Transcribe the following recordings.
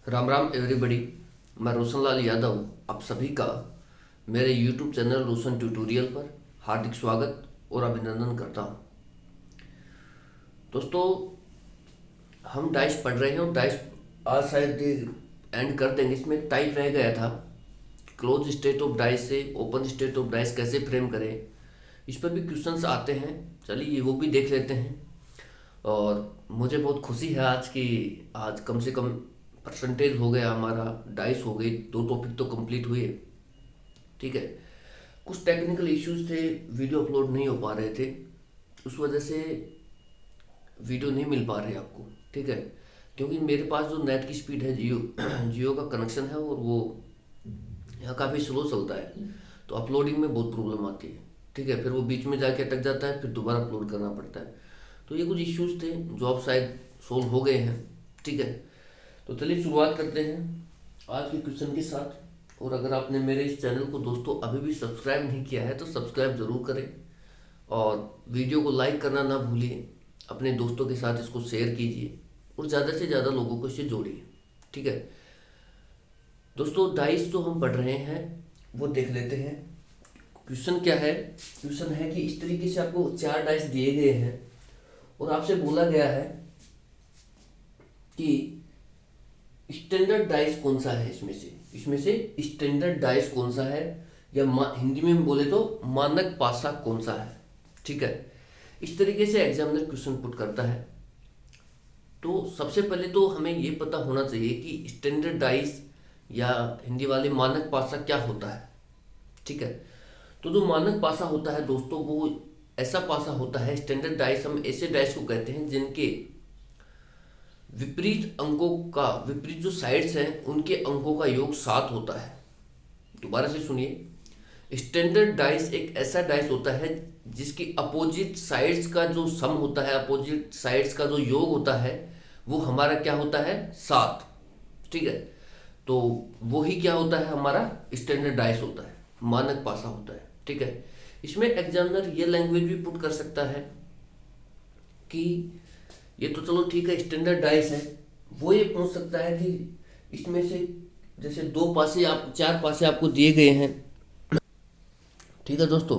Ram Ram everybody. मैं रोशन लाल यादव आप सभी का मेरे यूट्यूब चैनल रोशन ट्यूटोरियल पर हार्दिक स्वागत और अभिनंदन करता हूं। दोस्तों, हम डाइस पढ़ रहे हैं और डाइस आज शायद एंड कर देंगे। इसमें एक टाइप रह गया था, क्लोज स्टेट ऑफ डाइस से ओपन स्टेट ऑफ डाइस कैसे फ्रेम करें। इस पर भी क्वेश्चंस आते हैं, चलिए वो भी देख लेते हैं। और मुझे बहुत खुशी है आज की, आज कम से कम परसेंटेज हो गया हमारा, डाइस हो गई, 2 टॉपिक तो कंप्लीट हुए। ठीक है, कुछ टेक्निकल इश्यूज थे, वीडियो अपलोड नहीं हो पा रहे थे, उस वजह से वीडियो नहीं मिल पा रही आपको। ठीक है, क्योंकि मेरे पास जो नेट की स्पीड है, जियो जियो का कनेक्शन है और वो यहाँ काफ़ी स्लो चलता है, तो अपलोडिंग में बहुत प्रॉब्लम आती है। ठीक है, फिर वो बीच में जाके अटक जाता है, फिर दोबारा अपलोड करना पड़ता है। तो ये कुछ इश्यूज थे जो अब शायद सोल्व हो गए हैं। ठीक है, तो चलिए शुरुआत करते हैं आज के क्वेश्चन के साथ। और अगर आपने मेरे इस चैनल को दोस्तों अभी भी सब्सक्राइब नहीं किया है तो सब्सक्राइब जरूर करें और वीडियो को लाइक करना ना भूलिए। अपने दोस्तों के साथ इसको शेयर कीजिए और ज़्यादा से ज़्यादा लोगों को इससे जोड़िए। ठीक है दोस्तों, डाइस जो हम पढ़ रहे हैं वो देख लेते हैं। क्वेश्चन क्या है? क्वेश्चन है कि इस तरीके से आपको 4 डाइस दिए गए हैं और आपसे बोला गया है कि स्टैंडर्ड डाइस कौन सा है इसमें से स्टैंडर्ड डाइस कौन सा है, या हिंदी में बोले तो मानक पासा कौन सा है। ठीक है, इस तरीके से एग्जामिनर क्वेश्चन पुट करता है। तो सबसे पहले तो हमें ये पता होना चाहिए कि स्टैंडर्ड डाइस या हिंदी वाले मानक पासा क्या होता है। ठीक है, तो जो मानक पासा होता है दोस्तों, वो ऐसा पासा होता है, स्टैंडर्ड डाइस हम ऐसे डाइस को कहते हैं जिनके विपरीत जो साइड्स हैं उनके अंकों का योग 7 होता है। दोबारा से सुनिए, स्टैंडर्ड डाइस एक ऐसा डाइस होता है जिसकी अपोजिट साइड्स का जो सम होता है, अपोजिट साइड्स का जो योग होता है, वो हमारा क्या होता है? 7। ठीक है, तो वही क्या होता है? हमारा स्टैंडर्ड डाइस होता है, मानक पासा होता है। ठीक है, इसमें एग्जामिनर ये लैंग्वेज भी पुट कर सकता है कि ये तो चलो ठीक है स्टैंडर्ड डाइस है, वो ये पूछ सकता है कि इसमें से जैसे 4 पासे आपको दिए गए हैं। ठीक है दोस्तों,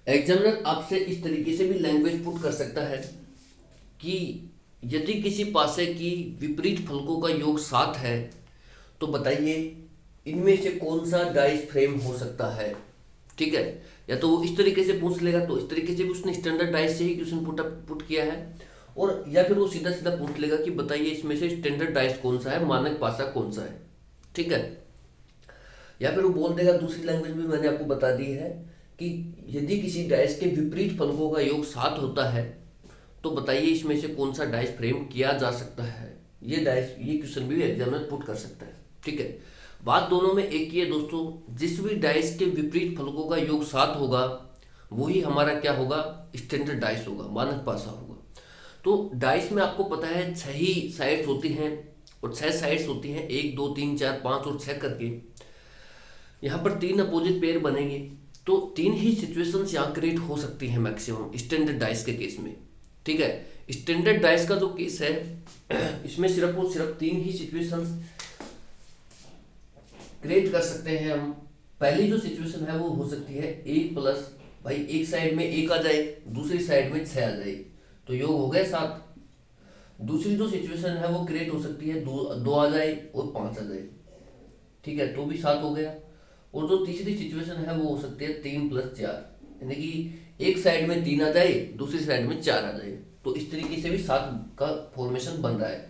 एग्जामिनर आपसे इस तरीके से भी लैंग्वेज पुट कर सकता है कि यदि किसी पासे की विपरीत फलकों का योग 7 है तो बताइए इनमें से कौन सा डाइस फ्रेम हो सकता है। ठीक है, या तो वो इस तरीके से पूछ लेगा, तो इस तरीके से भी उसने स्टैंडर्ड डाइस से ही क्वेश्चन पुट किया है। और या फिर वो सीधा सीधा पूछ लेगा कि बताइए इसमें से स्टैंडर्ड डाइस कौन सा है, मानक पासा कौन सा है। ठीक है, या फिर वो बोल देगा, दूसरी लैंग्वेज में मैंने आपको बता दी है कि यदि किसी डाइस के विपरीत फलकों का योग 7 होता है तो बताइए इसमें से कौन सा डाइस फ्रेम किया जा सकता है। ये क्वेश्चन भी एग्जामिनर पुट कर सकता है। ठीक है, बात दोनों में एक ही है दोस्तों, जिस भी डाइस के विपरीत फलकों का योग 7 होगा वही हमारा क्या होगा? स्टैंडर्ड डाइस होगा, मानक पासा होगा। तो डाइस में आपको पता है 6 ही साइड्स होती हैं, और 6 साइड्स होती हैं, 1 2 3 4 5 और 6 करके। यहाँ पर 3 अपोजिट पेयर बनेंगे, तो 3 ही सिचुएशंस यहाँ क्रिएट हो सकती हैं मैक्सिमम स्टैंडर्ड डाइस के केस में। ठीक है, स्टैंडर्ड डाइस का जो केस है इसमें सिर्फ और सिर्फ 3 ही सिचुएशंस क्रिएट कर सकते हैं हम। पहली जो सिचुएशन है वो हो सकती है 1 प्लस, भाई एक साइड में 1 आ जाए, दूसरी साइड में 6 आ जाए, तो योग हो गया 7। दूसरी जो सिचुएशन है वो क्रिएट हो सकती है 2 आ जाए और 5 आ जाए, ठीक है, तो भी 7 हो गया। और जो तीसरी सिचुएशन है वो हो सकती है 3 प्लस 4, यानी कि एक साइड में 3 आ जाए, दूसरी साइड में 4 आ जाए, तो इस तरीके से भी 7 का फॉर्मेशन बन रहा है।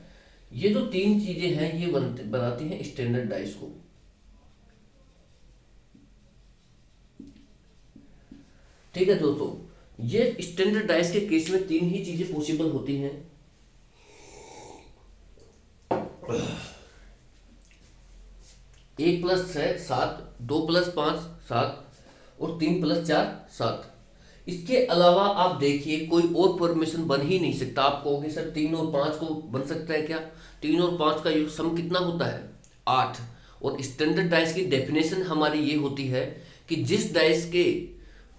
ये जो 3 चीजें हैं ये बनाती हैं स्टैंडर्ड डाइस को। ठीक है दोस्तों, ये स्टैंडर्ड डाइस के केस में 3 ही चीजें पॉसिबल होती हैं। 1 प्लस 6 7, 2 प्लस 5 7 और 3 प्लस 4 7। इसके अलावा आप देखिए कोई और फॉर्मेशन बन ही नहीं सकता। आप कहोगे सर 3 और 5 को बन सकता है क्या? 3 और 5 का योग सम कितना होता है? 8। और स्टैंडर्ड डाइस की डेफिनेशन हमारी ये होती है कि जिस डाइस के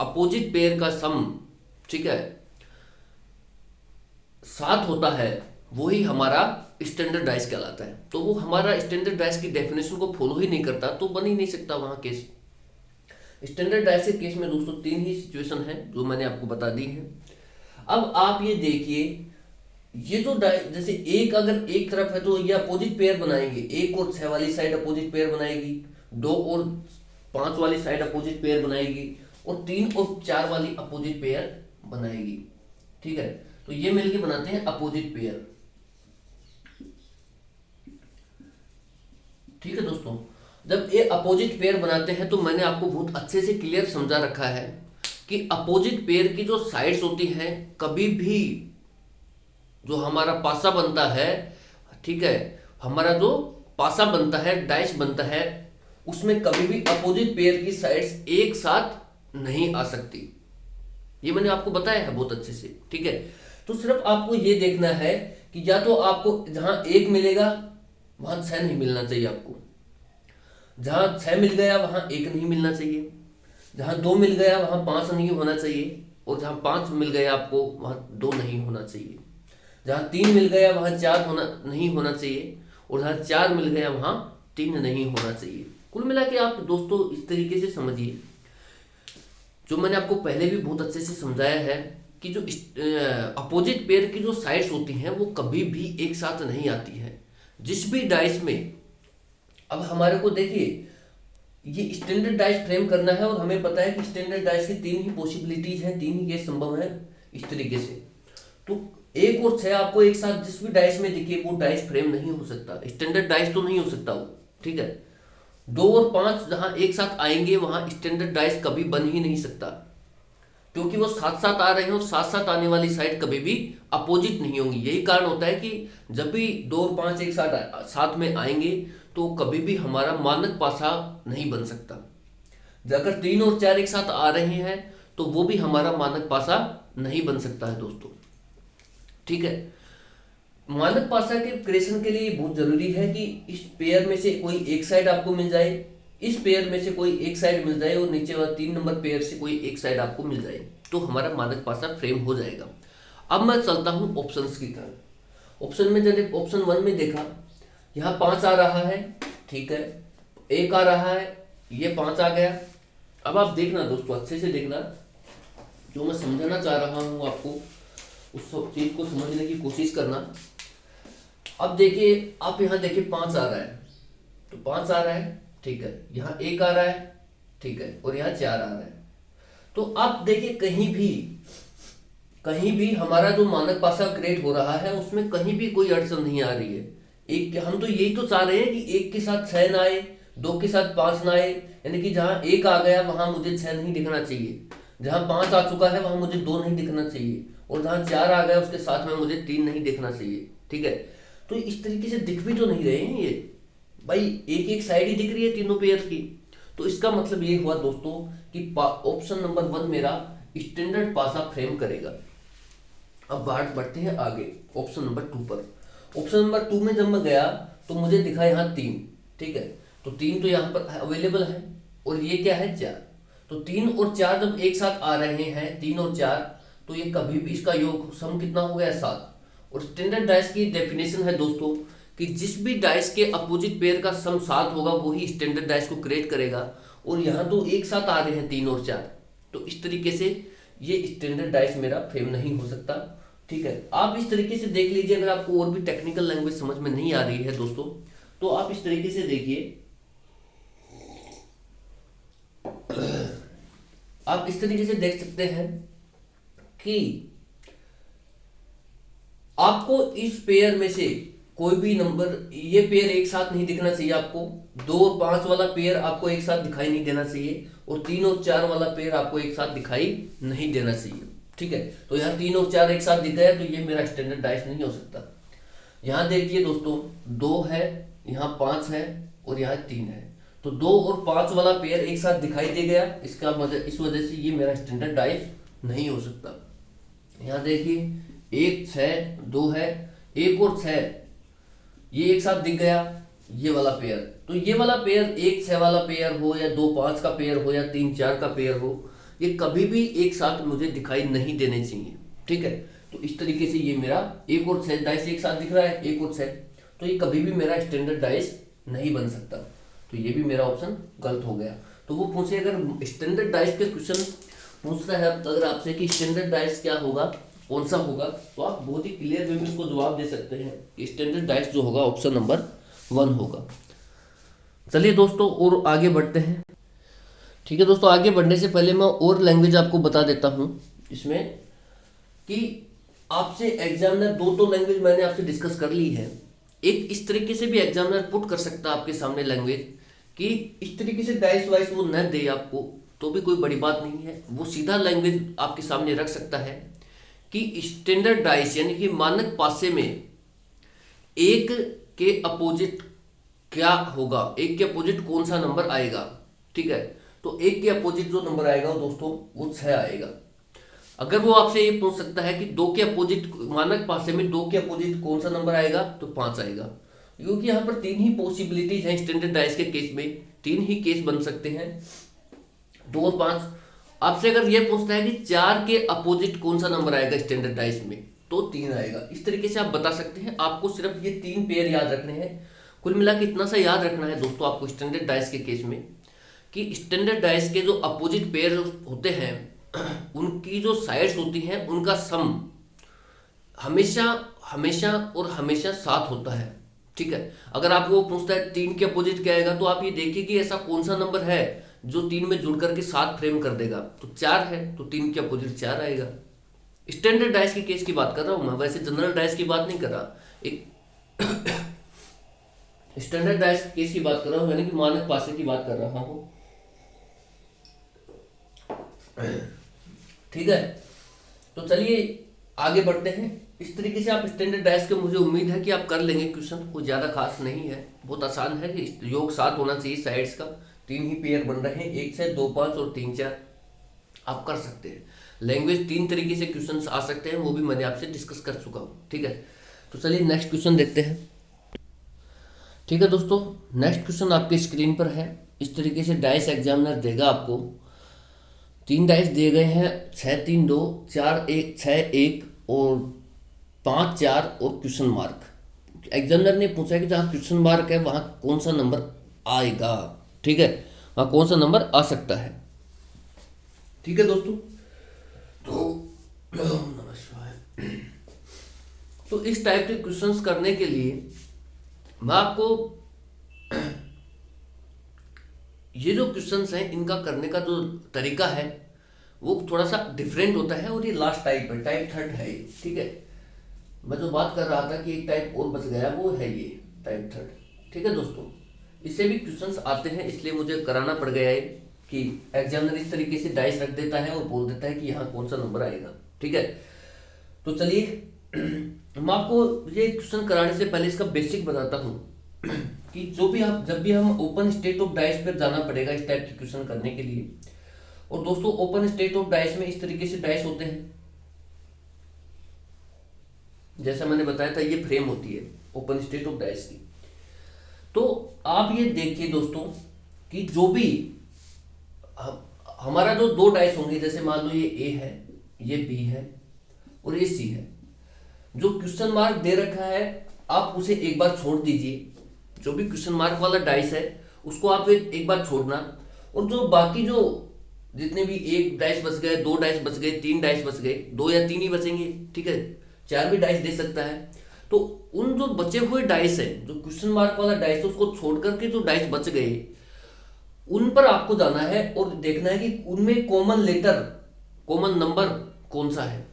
अपोजिट पेयर का सम, ठीक है, 7 होता है वही हमारा स्टैंडर्ड डाइस कहलाता है। तो वो हमारा स्टैंडर्ड डाइस की डेफिनेशन को फॉलो ही नहीं करता तो बन ही नहीं सकता वहाँ केस। स्टैंडर्ड डाइस के केस में दोस्तों 3 ही सिचुएशन है जो मैंने आपको बता दी है। अब आप ये देखिए, ये तो जैसे एक अगर एक तरफ है तो ये अपोजिट पेयर बनाएंगे, 1 और 6 वाली साइड अपोजिट पेयर बनाएगी, 2 और 5 वाली साइड अपोजिट पेयर बनाएगी, और 3 और 4 वाली अपोजिट पेयर बनाएगी। ठीक है, तो ये मिलके बनाते हैं अपोजिट पेयर। ठीक है दोस्तों, जब ये अपोजिट पेयर बनाते हैं तो मैंने आपको बहुत अच्छे से क्लियर समझा रखा है कि अपोजिट पेयर की जो साइड्स होती हैं, कभी भी जो हमारा पासा बनता है, ठीक है, हमारा जो पासा बनता है, डाइस बनता है, उसमें कभी भी अपोजिट पेयर की साइड्स एक साथ नहीं आ सकती। ये मैंने आपको बताया है बहुत अच्छे से। ठीक है, तो सिर्फ आपको ये देखना है कि या तो आपको जहां 1 मिलेगा वहां 6 नहीं मिलना चाहिए, आपको जहां 6 मिल गया वहां 1 नहीं मिलना चाहिए, जहां 2 मिल गया वहां 5 नहीं होना चाहिए, और जहां 5 मिल गया आपको वहां 2 नहीं होना चाहिए, जहां 3 मिल गया वहां 4 नहीं होना चाहिए, और जहां 4 मिल गया वहां 3 नहीं होना चाहिए। कुल मिला के आप दोस्तों इस तरीके से समझिए, जो मैंने आपको पहले भी बहुत अच्छे से समझाया है कि जो अपोजिट पेयर की जो साइड्स होती हैं वो कभी भी एक साथ नहीं आती है जिस भी डाइस में। अब हमारे को देखिए, ये स्टैंडर्ड डाइस फ्रेम करना है और हमें पता है कि स्टैंडर्ड डाइस की 3 ही पॉसिबिलिटीज हैं, 3 ही केस संभव है इस तरीके से। तो 1 और 6 आपको एक साथ जिस भी डाइस में दिखे वो डाइस फ्रेम नहीं हो सकता, स्टैंडर्ड डाइस तो नहीं हो सकता वो। ठीक है, 2 और 5 जहां एक साथ आएंगे वहां स्टैंडर्ड डाइस कभी बन ही नहीं सकता, क्योंकि वो साथ साथ आ रहे हैं और साथ साथ आने वाली साइड कभी भी अपोजिट नहीं होंगी। यही कारण होता है कि जब भी 2 और 5 एक साथ में आएंगे तो कभी भी हमारा मानक पासा नहीं बन सकता। अगर 3 और 4 एक साथ आ रहे हैं तो वो भी हमारा मानक पासा नहीं बन सकता है दोस्तों। ठीक है, मानक पासा के क्रिएशन के लिए बहुत जरूरी है कि इस पेयर में से कोई एक साइड आपको मिल जाए, इस पेयर में से कोई एक साइड मिल जाए, और नीचे वाला 3 नंबर पेयर से कोई एक साइड आपको मिल जाए, तो हमारा मानक पासा फ्रेम हो जाएगा। अब मैं चलता हूं ऑप्शंस की तरफ। ऑप्शन में जब ऑप्शन 1 में देखा, यहाँ 5 आ रहा है, ठीक है, 1 आ रहा है, ये 5 आ गया। अब आप देखना दोस्तों, अच्छे से देखना, जो मैं समझाना चाह रहा हूं आपको उस चीज को समझने की कोशिश करना। अब देखिए, आप यहाँ देखिए 5 आ रहा है, तो 5 आ रहा है, ठीक है, यहाँ 1 आ रहा है, ठीक है, और यहाँ 4 आ रहा है। तो आप देखिए कहीं भी हमारा जो मानक पासा क्रिएट हो रहा है उसमें कहीं भी कोई अड़चन नहीं आ रही है। एक हम तो यही तो चाह रहे हैं कि 1 के साथ 6 ना आए, 2 के साथ 5 ना आए, यानी कि जहां 1 आ गया वहां मुझे 6 नहीं दिखना चाहिए, जहां 5 आ चुका है वहां मुझे 2 नहीं दिखना चाहिए, और जहां 4 आ गया उसके साथ में मुझे 3 नहीं दिखना चाहिए। ठीक है, तो इस तरीके से दिख भी तो नहीं रहे हैं ये भाई, एक एक साइड ही दिख रही है तीनों पेयर की। तो इसका मतलब ये हुआ दोस्तों कि ऑप्शन नंबर 1 मेरा स्टैंडर्ड पासा फ्रेम करेगा। अब बात बढ़ते हैं आगे ऑप्शन नंबर 2 पर। ऑप्शन नंबर 2 में जब मैं गया तो मुझे दिखा यहाँ 3, ठीक है, तो 3 तो यहाँ पर अवेलेबल है, और ये क्या है 4। तो 3 और 4 जब एक साथ आ रहे हैं, 3 और 4, तो ये कभी भी इसका योग सम कितना हो गया 7। और स्टैंडर्ड डाइस की डेफिनेशन है दोस्तों कि जिस भी डाइस के अपोजिट पेयर का सम 7 होगा वही स्टैंडर्ड डाइस को क्रिएट करेगा, और यहाँ तो एक साथ आ रहे हैं 3 और 4, तो इस तरीके से ये स्टैंडर्ड डाइस मेरा फ्रेम नहीं हो सकता। ठीक है, आप इस तरीके से देख लीजिए। अगर आपको और भी टेक्निकल लैंग्वेज समझ में नहीं आ रही है दोस्तों, तो आप इस तरीके से देखिए, आप इस तरीके से देख सकते हैं कि आपको इस पेयर में से कोई भी नंबर, ये पेयर एक साथ नहीं दिखना चाहिए आपको, 2 और 5 वाला पेयर आपको एक साथ दिखाई नहीं देना चाहिए, और 3 और 4 वाला पेयर आपको एक साथ दिखाई नहीं देना चाहिए। ठीक है, तो यहाँ 3 और 4 एक साथ दिख गया, तो ये मेरा स्टैंडर्ड डाइस नहीं हो सकता। यहाँ देखिए दोस्तों, 2 है, यहाँ 5 है, और यहाँ 3 है, तो 2 और 5 वाला पेयर एक साथ दिखाई दे गया, इस वजह से ये मेरा स्टैंडर्ड डाइस नहीं हो सकता। यहाँ देखिए 1 6 2 है, 1 और 6 ये एक साथ दिख गया, ये वाला पेयर, तो ये वाला पेयर 1 6 वाला पेयर हो, या 2 5 का पेयर हो, या 3 4 का पेयर हो, ये कभी भी एक साथ मुझे दिखाई नहीं देने चाहिए। ठीक है, तो इस तरीके से ये मेरा 1 और 6 डाइस एक साथ दिख रहा है, 1 और 6। तो ये कभी भी मेरा स्टैंडर्ड डाइस नहीं बन सकता। तो ये भी मेरा ऑप्शन गलत हो गया। तो वो पूछे अगर स्टैंडर्ड डाइस के क्वेश्चन पूछता है अगर आपसे कि स्टैंडर्ड डाइस क्या होगा, कौन सा होगा, तो आप बहुत ही क्लियर वे में उसको जवाब दे सकते हैं कि स्टैंडर्ड डाइस जो होगा ऑप्शन नंबर 1 होगा। चलिए दोस्तों और आगे बढ़ते हैं। ठीक है दोस्तों, आगे बढ़ने से पहले मैं और लैंग्वेज आपको बता देता हूँ इसमें कि आपसे एग्जामिनर दो तो लैंग्वेज मैंने आपसे डिस्कस कर ली है। एक इस तरीके से भी एग्जामिनर पुट कर सकता है आपके सामने लैंग्वेज कि इस तरीके से डाइस वाइस वो न दे आपको तो भी कोई बड़ी बात नहीं है, वो सीधा लैंग्वेज आपके सामने रख सकता है कि स्टैंडर्ड डाइस यानी कि मानक पासे में एक के अपोजिट क्या होगा, एक के अपोजिट कौन सा नंबर आएगा। ठीक है, तो एक के अपोजिट जो नंबर आएगा वो दोस्तों वो 6 आएगा। अगर वो आपसे ये पूछ सकता है कि दो के अपोजिट मानक पासे में दो के अपोजिट कौन सा नंबर आएगा, तो 5 आएगा। क्योंकि यहाँ पर 3 ही पॉसिबिलिटीज हैं स्टैंडर्ड डाइस के केस में, 3 ही केस बन सकते हैं, 2 और 5। आपसे अगर ये पूछता है कि 4 के अपोजिट कौन सा नंबर आएगा स्टैंडर्ड डाइस में, तो 3 आएगा। इस तरीके से आप बता सकते हैं। आपको सिर्फ ये 3 पेयर याद रखने हैं। कुल मिला के इतना सा याद रखना है दोस्तों आपको स्टैंडर्ड डाइस के केस में कि स्टैंडर्ड डाइस के जो अपोजिट पेयर होते हैं उनकी जो साइड्स होती हैं उनका सम हमेशा हमेशा और हमेशा 7 होता है। ठीक है, अगर आपको वो पूछता है 3 के अपोजिट क्या आएगा, तो आप ये देखिए कि ऐसा कौन सा नंबर है जो 3 में जुड़ करके 7 फ्रेम कर देगा। तो 4 है, तो 3 के अपोजिट 4 आएगा। स्टैंडर्ड डाइस के केस की बात कर रहा हूं मैं, वैसे जनरल डाइस की बात नहीं कर रहा। एक स्टैंडर्ड डाइस केस की बात कर रहा हूं, यानी कि मानक पासे की बात कर रहा हूं। ठीक है, तो चलिए आगे बढ़ते हैं। इस तरीके से आप स्टैंडर्ड डाइस के मुझे उम्मीद है कि आप कर लेंगे क्वेश्चन। कुछ ज़्यादा खास नहीं है, बहुत आसान है कि योग 7 होना चाहिए साइड्स का। 3 ही पेयर बन रहे हैं, 1 से 2 5 और 3 4। आप कर सकते हैं। लैंग्वेज 3 तरीके से क्वेश्चन आ सकते हैं, वो भी मैंने आपसे डिस्कस कर चुका हूँ। ठीक है, तो चलिए नेक्स्ट क्वेश्चन देखते हैं। ठीक है दोस्तों, नेक्स्ट क्वेश्चन आपके स्क्रीन पर है। इस तरीके से डाइस एग्जामिनर देगा आपको। 3 डाइस दिए गए हैं, 6 3 2 4 1 6 1 और 5 4 और क्वेश्चन मार्क। एग्जामिनर ने पूछा है कि जहाँ क्वेश्चन मार्क है वहाँ कौन सा नंबर आएगा। ठीक है, वहाँ कौन सा नंबर आ सकता है। ठीक है दोस्तों, तो नमस्कार। तो इस टाइप के क्वेश्चंस करने के लिए मैं आपको ये जो क्वेश्चंस हैं इनका करने का जो तरीका है वो थोड़ा सा डिफरेंट होता है, और ये लास्ट टाइप है, टाइप 3 है ये। ठीक है, मैं जो बात कर रहा था कि एक टाइप और बच गया, वो है ये टाइप 3। ठीक है दोस्तों, इससे भी क्वेश्चंस आते हैं, इसलिए मुझे कराना पड़ गया है कि एग्जामिनर इस तरीके से डाइस रख देता है और बोल देता है कि यहाँ कौन सा नंबर आएगा। ठीक है, तो चलिए हम आपको ये क्वेश्चन कराने से पहले इसका बेसिक बताता हूँ कि जब भी हम ओपन स्टेट ऑफ डाइस पर जाना पड़ेगा इस टाइप के क्वेश्चन करने के लिए। और दोस्तों ओपन स्टेट ऑफ डाइस में इस तरीके से डाइस होते हैं, जैसा मैंने बताया था ये फ्रेम होती है ओपन स्टेट ऑफ डाइस की। तो आप ये देखिए दोस्तों कि जो भी हमारा जो 2 डाइस होंगे, जैसे मान लो ये ए है, ये बी है और ये सी है। जो क्वेश्चन मार्क दे रखा है आप उसे एक बार छोड़ दीजिए। जो भी क्वेश्चन मार्क वाला डाइस है उसको आप एक बार छोड़ना, और जो बाकी जो जितने भी 1 डाइस बच गए, 2 डाइस बच गए, 3 डाइस बच गए, 2 या 3 ही बचेंगे। ठीक है, 4 भी डाइस दे सकता है। तो उन जो बचे हुए डाइस है, जो क्वेश्चन मार्क वाला डाइस है, उसको छोड़ करके जो डाइस बच गए उन पर आपको जाना है और देखना है कि उनमें कॉमन लेटर, कॉमन नंबर कौन सा है।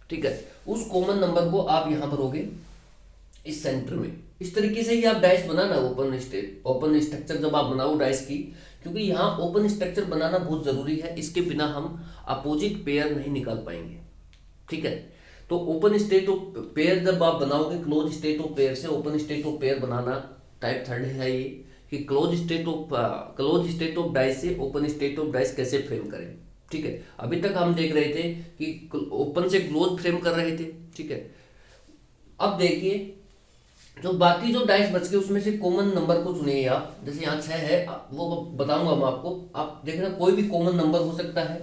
ठीक है, उस कॉमन नंबर को आप यहां भरोगे इस सेंटर में। इस तरीके से ही आप डाइस बनाना ओपन स्ट्रक्चर जब आप बनाओ डाइस की, क्योंकि यहाँ ओपन स्ट्रक्चर बनाना बहुत जरूरी है, इसके बिना हम अपोजिट पेयर नहीं निकाल पाएंगे। ठीक है, तो ओपन स्टेट ऑफ पेयर जब आप बनाओगे क्लोज स्टेट ऑफ पेयर से open state of pair banana type 3 है ये, कि क्लोज स्टेट ऑफ डाइस से ओपन स्टेट ऑफ डाइस कैसे फ्रेम करें। ठीक है, अभी तक हम देख रहे थे कि ओपन से क्लोज फ्रेम कर रहे थे। ठीक है, अब देखिए जो बाकी जो डाइस बच गए उसमें से कॉमन नंबर को चुनिए आप। जैसे यहाँ 6 है, वो बताऊंगा मैं आपको, आप देखना कोई भी कॉमन नंबर हो सकता है,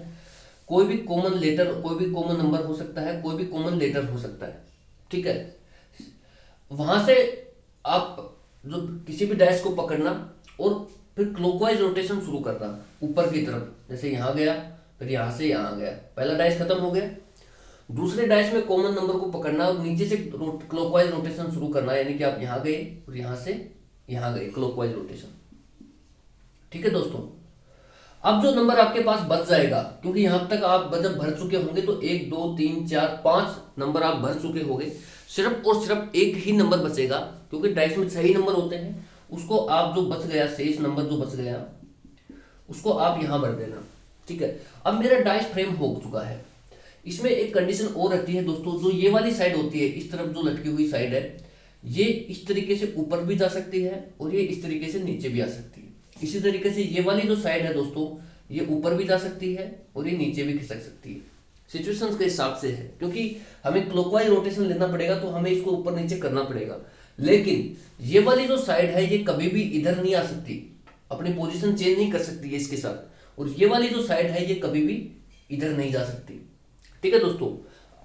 कोई भी कॉमन लेटर, कोई भी कॉमन नंबर हो सकता है, कोई भी कॉमन लेटर हो सकता है। ठीक है, वहां से आप जो किसी भी डाइस को पकड़ना और फिर क्लॉकवाइज रोटेशन शुरू करना ऊपर की तरफ, जैसे यहाँ गया फिर यहाँ से यहाँ गया, पहला डाइस खत्म हो गया। दूसरे डाइस में कॉमन नंबर को पकड़ना और नीचे से क्लॉकवाइज रोटेशन शुरू करना, यानी कि आप यहाँ गए और यहाँ से यहाँ गए, क्लॉकवाइज रोटेशन। ठीक है दोस्तों, अब जो नंबर आपके पास बच जाएगा, क्योंकि यहां तक आप जब भर चुके होंगे तो 1 2 3 4 5 नंबर आप भर चुके होंगे, सिर्फ और सिर्फ एक ही नंबर बचेगा, क्योंकि डाइस में सही नंबर होते हैं। उसको आप जो बच गया, शेष नंबर जो बच गया उसको आप यहां भर देना। ठीक है, अब मेरा डाइस फ्रेम हो चुका है। इसमें एक कंडीशन और रहती है दोस्तों, जो ये वाली साइड होती है, इस तरफ जो लटकी हुई साइड है, ये इस तरीके से ऊपर भी जा सकती है और ये इस तरीके से नीचे भी आ सकती है। इसी तरीके से ये वाली जो साइड है दोस्तों, ये ऊपर भी जा सकती है और ये नीचे भी खिसक सकती है, सिचुएशंस के हिसाब से है, क्योंकि हमें क्लॉकवाइज रोटेशन लेना पड़ेगा तो हमें इसको ऊपर नीचे करना पड़ेगा। लेकिन ये वाली जो साइड है ये कभी भी इधर नहीं आ सकती, अपनी पोजीशन चेंज नहीं कर सकती है इसके साथ, और ये वाली जो साइड है ये कभी भी इधर नहीं जा सकती। ठीक है दोस्तों,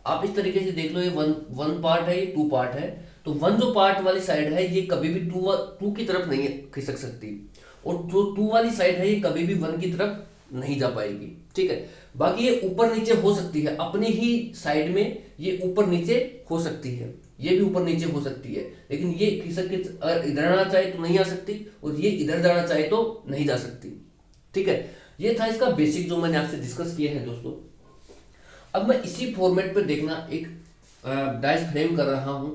आप इस तरीके से देख लो, ये वन पार्ट है, ये टू पार्ट है। तो वन जो पार्ट वाली साइड है ये कभी भी टू की तरफ नहीं खिसक सकती, और जो टू वाली साइड है ये कभी भी वन की तरफ नहीं जा पाएगी। ठीक है, बाकी ये ऊपर नीचे हो सकती है, अपनी ही साइड में ये ऊपर नीचे हो सकती है, ये भी ऊपर नीचे हो सकती है, लेकिन ये खिसक के इधर आना चाहे तो नहीं आ सकती, और ये इधर जाना चाहे तो नहीं जा सकती। ठीक है, ये था इसका बेसिक जो मैंने आपसे डिस्कस किया है दोस्तों। अब मैं इसी फॉर्मेट पर देखना एक डाइस फ्रेम कर रहा हूं,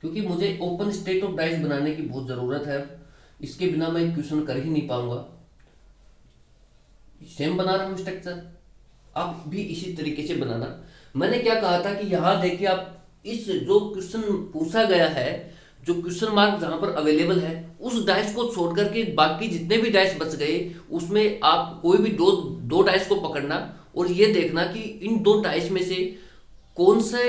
क्योंकि मुझे ओपन स्टेट ऑफ डाइस बनाने की बहुत जरूरत है, इसके बिना मैं क्वेश्चन कर ही नहीं पाऊंगा। सेम बना रहा हूं स्ट्रक्चर, आप भी इसी तरीके से बनाना। मैंने क्या कहा था कि यहां देखिए, आप इस जो क्वेश्चन पूछा गया है, जो क्वेश्चन मार्क जहां पर अवेलेबल है, उस डाइस को छोड़ करके बाकी जितने भी डाइस बच गए उसमें आप कोई भी दो डाइस को पकड़ना और ये देखना कि इन दो डाइस में से कौन से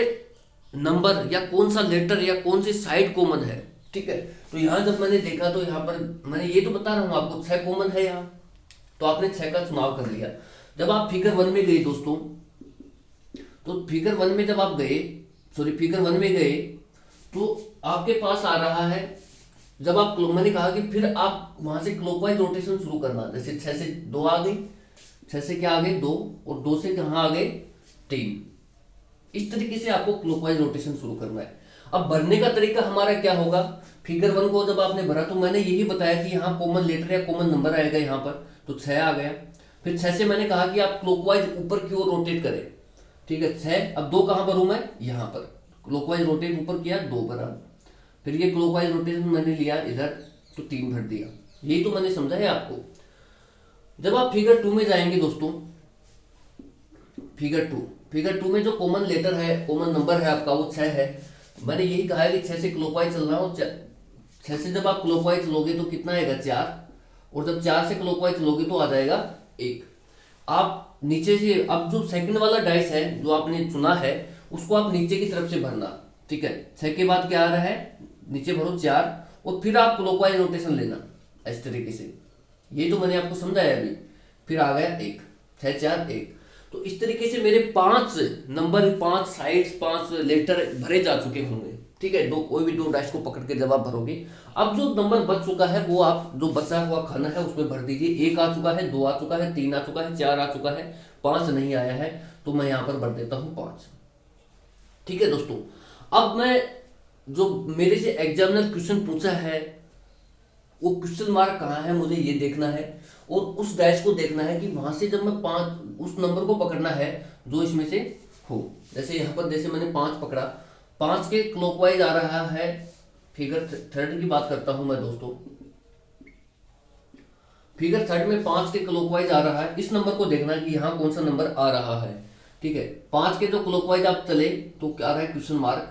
नंबर या कौन सा लेटर या कौन सी साइड कॉमन है। ठीक है, तो यहां जब मैंने देखा तो यहां पर मैंने ये तो बता रहा हूं आपको 6 कॉमन है यहाँ, तो आपने 6 का चुनाव कर लिया। जब आप फिगर 1 में गए दोस्तों, तो फिगर 1 में जब आप गए, फिगर 1 में गए तो आपके पास आ रहा है, जब आप मैंने कहा कि फिर आप वहां से क्लॉकवाइज रोटेशन शुरू करना, जैसे 6 से 2 आ गई, 6 से क्या आ गए 2, और 2 से कहां आ गए 3। इस तरीके से आपको क्लॉकवाइज रोटेशन शुरू करना है। अब भरने का तरीका हमारा क्या होगा, फिगर 1 को जब आपने भरा तो मैंने यही बताया कि यहाँ कॉमन लेटर या कॉमन नंबर आएगा यहाँ पर, तो 6 आ गया। फिर 6 से मैंने कहा कि आप क्लॉकवाइज ऊपर की ओर रोटेट करें। ठीक है, 6, अब 2 कहां भरूं मैं, यहाँ पर क्लॉकवाइज रोटेट ऊपर किया, 2 भरा। फिर ये क्लॉकवाइज रोटेशन मैंने लिया इधर, तो 3 भर दिया। यही तो मैंने समझा है आपको। जब आप फिगर 2 में जाएंगे दोस्तों, फिगर 2 में जो कॉमन लेटर है, कॉमन नंबर है आपका, वो 6 है। मैंने यही कहा है कि 6 से क्लॉकवाइज चल रहा हूं, 6 से जब आप क्लॉकवाइज चलोगे तो कितना आएगा 4, और जब 4 से क्लॉकवाइज चलोगे तो आ जाएगा 1। आप नीचे से, अब जो सेकंड वाला डाइस है जो आपने चुना है उसको आप नीचे की तरफ से भरना। ठीक है, 6 के बाद क्या आ रहा है, नीचे भरो 4, और फिर आप क्लॉकवाइज रोटेशन लेना इस तरीके से। ये तो मैंने आपको समझाया अभी। फिर आ गया 1, 6 4 1। तो इस तरीके से मेरे 5 नंबर, 5 साइड्स, 5 लेटर भरे जा चुके होंगे। ठीक है, कोई भी 2 डाइस को पकड़ के जब आप भरोगे, अब जो नंबर बच चुका है वो आप जो बचा हुआ खाना है उसमें भर दीजिए। 1 आ चुका है, 2 आ चुका है, 3 आ चुका है, 4 आ चुका है, 5 नहीं आया है, तो मैं यहां पर भर देता हूं 5। ठीक है दोस्तों, अब मैं जो मेरे से एग्जामिनर क्वेश्चन पूछा है वो क्वेश्चन मार्क कहाँ है मुझे ये देखना है, और उस डैश को देखना है कि वहां से जब मैं 5 उस नंबर को पकड़ना है जो इसमें से हो। जैसे यहाँ पर जैसे मैंने 5 पकड़ा, 5 के क्लॉकवाइज आ रहा है, फिगर 3 की बात करता हूं मैं दोस्तों। फिगर 3 में 5 के क्लॉकवाइज आ रहा है, इस नंबर को देखना है कि यहाँ कौन सा नंबर आ रहा है। ठीक है, 5 के जो क्लॉकवाइज आप चले तो क्या आ रहा है क्वेश्चन मार्क,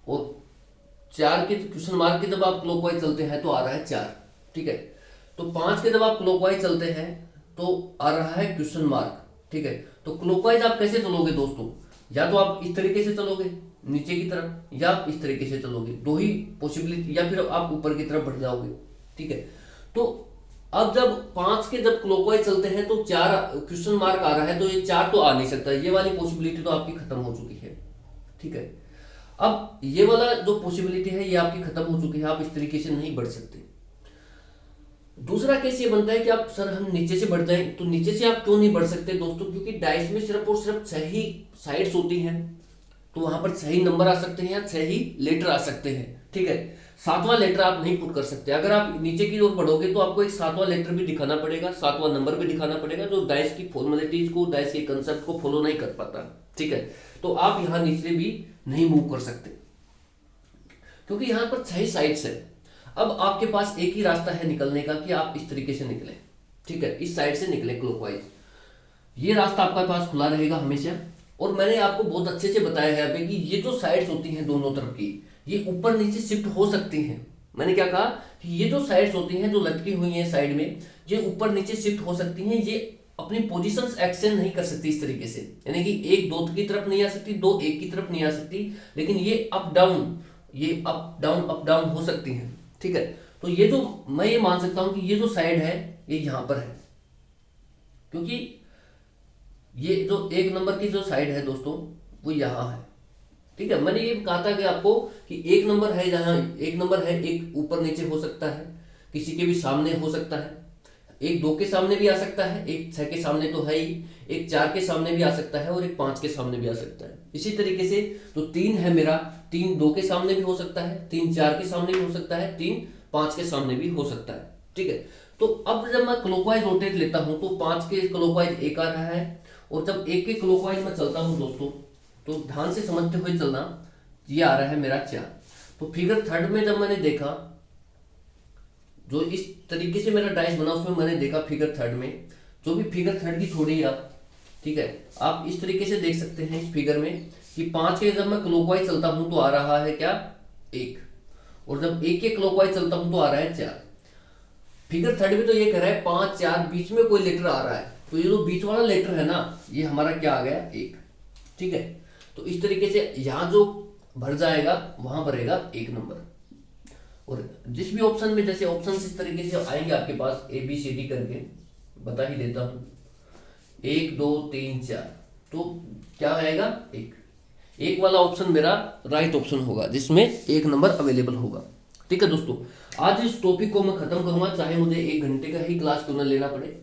और 4 के क्वेश्चन मार्क के जब आप क्लॉकवाइज चलते हैं तो आ रहा है 4। ठीक है, तो 5 के जब आप क्लॉकवाइज चलते हैं तो आ रहा है क्वेश्चन मार्क। ठीक है, तो क्लॉकवाइज आप कैसे चलोगे दोस्तों, या तो आप इस तरीके से चलोगे नीचे की तरफ, या आप इस तरीके से चलोगे, 2 ही पॉसिबिलिटी, या फिर आप ऊपर की तरफ बढ़ जाओगे। ठीक है, तो अब जब 5 के जब क्लॉकवाइज चलते हैं तो 4 क्वेश्चन मार्क आ रहा है, तो ये 4 तो आ नहीं सकता, ये वाली पॉसिबिलिटी तो आपकी खत्म हो चुकी है। ठीक है, अब ये वाला जो पॉसिबिलिटी है ये आपकी खत्म हो चुकी है, आप इस तरीके से नहीं बढ़ सकते। दूसरा केस ये बनता है कि आप सर हम नीचे से बढ़ जाएं, तो नीचे से आप क्यों नहीं बढ़ सकते दोस्तों, क्योंकि डाइस में सिर्फ और सिर्फ 6 ही साइड्स होती हैं, तो वहां पर 6 ही नंबर आ सकते हैं या 6 ही लेटर आ सकते हैं, ठीक है। 7वां लेटर आप नहीं पुट कर सकते। अगर आप नीचे की ओर बढ़ोगे तो आपको एक 7वां लेटर भी दिखाना पड़ेगा, 7वां नंबर भी दिखाना पड़ेगा, जो डाइस की फॉर्मेलिटीज को, डाइस के कंसेप्ट को फॉलो नहीं कर पाता, ठीक है। तो आप यहाँ नीचे भी नहीं मूव कर सकते, क्योंकि यहाँ पर 6 साइड्स है। अब आपके पास एक ही रास्ता है निकलने का कि आप इस तरीके से निकले, ठीक है, इस साइड से निकले क्लॉकवाइज। ये रास्ता आपके पास खुला रहेगा हमेशा। और मैंने आपको बहुत अच्छे से बताया है अभी कि ये जो साइड्स होती हैं दोनों तरफ की, ये ऊपर नीचे शिफ्ट हो सकती हैं। मैंने क्या कहा कि ये जो साइड्स होती हैं जो लटकी हुई हैं साइड में, ये ऊपर नीचे शिफ्ट हो सकती हैं, ये अपनी पोजीशंस एक्सचेंज नहीं कर सकती इस तरीके से, यानी कि एक 2 की तरफ नहीं आ सकती, 2 1 की तरफ नहीं आ सकती, लेकिन ये अप डाउन, ये अप डाउन हो सकती हैं, ठीक है। तो ये जो मैं ये मान सकता हूं कि ये जो साइड है ये यहां पर है, क्योंकि ये जो 1 नंबर की जो साइड है दोस्तों वो यहां है, ठीक है। मैंने ये कहा था कि आपको कि 1 नंबर है, जहां 1 नंबर है, एक ऊपर नीचे हो सकता है, किसी के भी सामने हो सकता है, एक 2 के सामने भी आ सकता है, एक 6 के सामने तो है ही, एक 4 के सामने भी आ सकता है और एक 5 के सामने भी आ सकता है। इसी तरीके से तो 3 है मेरा, 3 2 के सामने भी हो सकता है, 3 4 के सामने भी हो सकता है, 3 5 के सामने भी हो सकता है, ठीक है। तो अब जब मैं क्लॉकवाइज रोटेट लेता हूं तो 5 के क्लॉकवाइज 1 आ रहा है, और जब 1 के क्लॉकवाइज में चलता हूं दोस्तों, तो ध्यान से समझते हुए चलना, ये आ रहा है मेरा 4। तो फिगर थर्ड में जब मैंने देखा, जो इस तरीके से मेरा डाइस बना उसमें मैंने देखा फिगर थर्ड में, जो भी फिगर थर्ड की छोड़ी आप, ठीक है, आप इस तरीके से देख सकते हैं इस फिगर में कि 5 के जब मैं क्लॉकवाइज चलता हूं तो आ रहा है क्या 1, और जब 1 के क्लॉकवाइज चलता हूं तो आ रहा है 4। फिगर थर्ड में तो ये कह रहा है 5 4 बीच में कोई लेटर आ रहा है, तो ये जो बीच वाला लेटर है ना, ये हमारा क्या आ गया 1, ठीक है। तो इस तरीके से यहां जो भर जाएगा वहां भरेगा 1 नंबर। और जिस भी ऑप्शन में, जैसे ऑप्शन इस तरीके से आएंगे आपके पास ABCD करके, बता ही देता हूं, 1 2 3 4, तो क्या आएगा 1 वाला ऑप्शन मेरा राइट ऑप्शन होगा जिसमें 1 नंबर अवेलेबल होगा, ठीक है दोस्तों। आज इस टॉपिक को मैं खत्म करूंगा, चाहे मुझे 1 घंटे का ही क्लास क्यों ना लेना पड़े,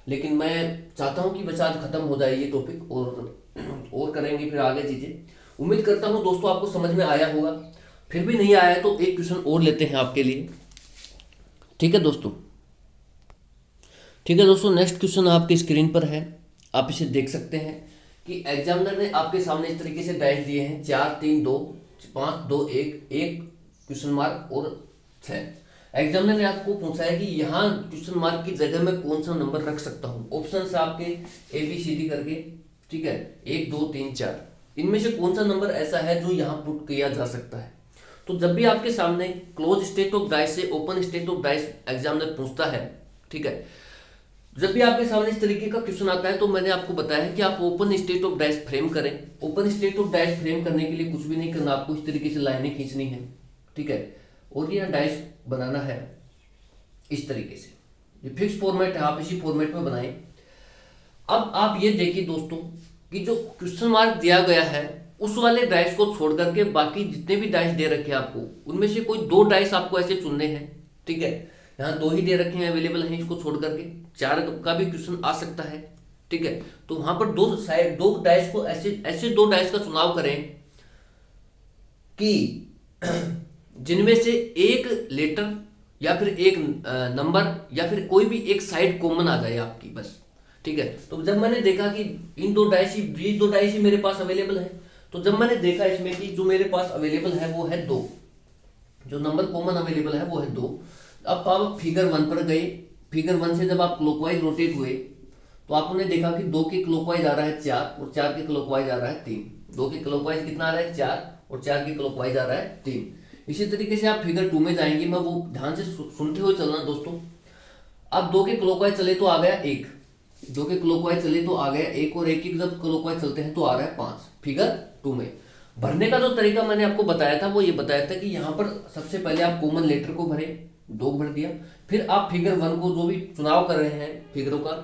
लेकिन मैं चाहता हूं कि बस आज खत्म हो जाए ये टॉपिक, और करेंगे फिर आगे चीजें। उम्मीद करता हूं दोस्तों आपको समझ में आया होगा। फिर भी नहीं आया तो एक क्वेश्चन और लेते हैं आपके लिए, ठीक है दोस्तों। ठीक है दोस्तों, नेक्स्ट क्वेश्चन आपकी स्क्रीन पर है, आप इसे देख सकते हैं कि एग्जामिनर ने आपके सामने इस तरीके से डाइस दिए हैं 4 3 2 5 2 1 1 क्वेश्चन मार्क और 6। एग्जामिनर ने आपको पूछा है कि यहाँ क्वेश्चन मार्क की जगह में कौन सा नंबर रख सकता हूँ। ऑप्शन है आपके ABCD करके, ठीक है, 1 2 3 4, इनमें से कौन सा नंबर ऐसा है जो यहाँ पुट किया जा सकता है। तो जब भी आपके सामने क्लोज स्टेट ऑफ डाइस से open state of dice examiner पूछता है, ठीक है, जब भी आपके सामने इस तरीके का क्वेश्चन आता है तो मैंने आपको बताया है कि आप open state of dice frame करें। Open state of dice frame करने के लिए कुछ भी नहीं करना, आपको इस तरीके से लाइनें खींचनी है, ठीक है, और ये डाइस बनाना है इस तरीके से। ये फिक्स फॉर्मेट है, आप इसी फॉर्मेट में बनाएं। अब आप ये देखिए दोस्तों कि जो क्वेश्चन मार्क दिया गया है उस वाले डाइस को छोड़ करके बाकी जितने भी डाइस दे रखे हैं आपको, उनमें से कोई 2 डाइस आपको ऐसे चुनने हैं, ठीक है। यहाँ 2 ही दे रखे हैं अवेलेबल हैं, इसको छोड़ करके 4 का भी क्वेश्चन आ सकता है, ठीक है। तो वहां पर 2 डाइस को ऐसे 2 डाइस का चुनाव करें कि जिनमें से एक लेटर या फिर एक नंबर या फिर कोई भी एक साइड कॉमन आ जाए आपकी, बस, ठीक है। तो जब मैंने देखा कि इन 2 डाइस ही मेरे पास अवेलेबल है, तो जब मैंने देखा इसमें कि जो मेरे पास अवेलेबल है वो है 2, जो नंबर कॉमन अवेलेबल है वो है 2। अब आप फिगर 1 पर गए, फिगर 1 से जब आप क्लॉकवाइज रोटेट हुए तो आपने देखा कि 2 के क्लॉकवाइज आ रहा है 4 और 4 के क्लॉकवाइज आ रहा है 3। 2 के क्लॉकवाइज कितना आ रहा है 4 और 4 के क्लॉकवाइज आ रहा है 3। इसी तरीके से आप फिगर 2 में जाएंगे, मैं वो ध्यान से सुनते हुए चलना दोस्तों। अब 2 के क्लॉकवाइज चले तो आ गया 1, 2 के क्लॉकवाइज चले तो आ गया 1, और 1 के जब क्लॉकवाइज चलते हैं तो आ रहा है 5 फिगर 2 में। भरने का जो तरीका मैंने आपको बताया था वो ये बताया था कि यहाँ पर सबसे पहले आप कॉमन लेटर को भरे, 2 भर दिया, फिर आप फिगर 1 को जो भी चुनाव कर रहे हैं फिगरों का,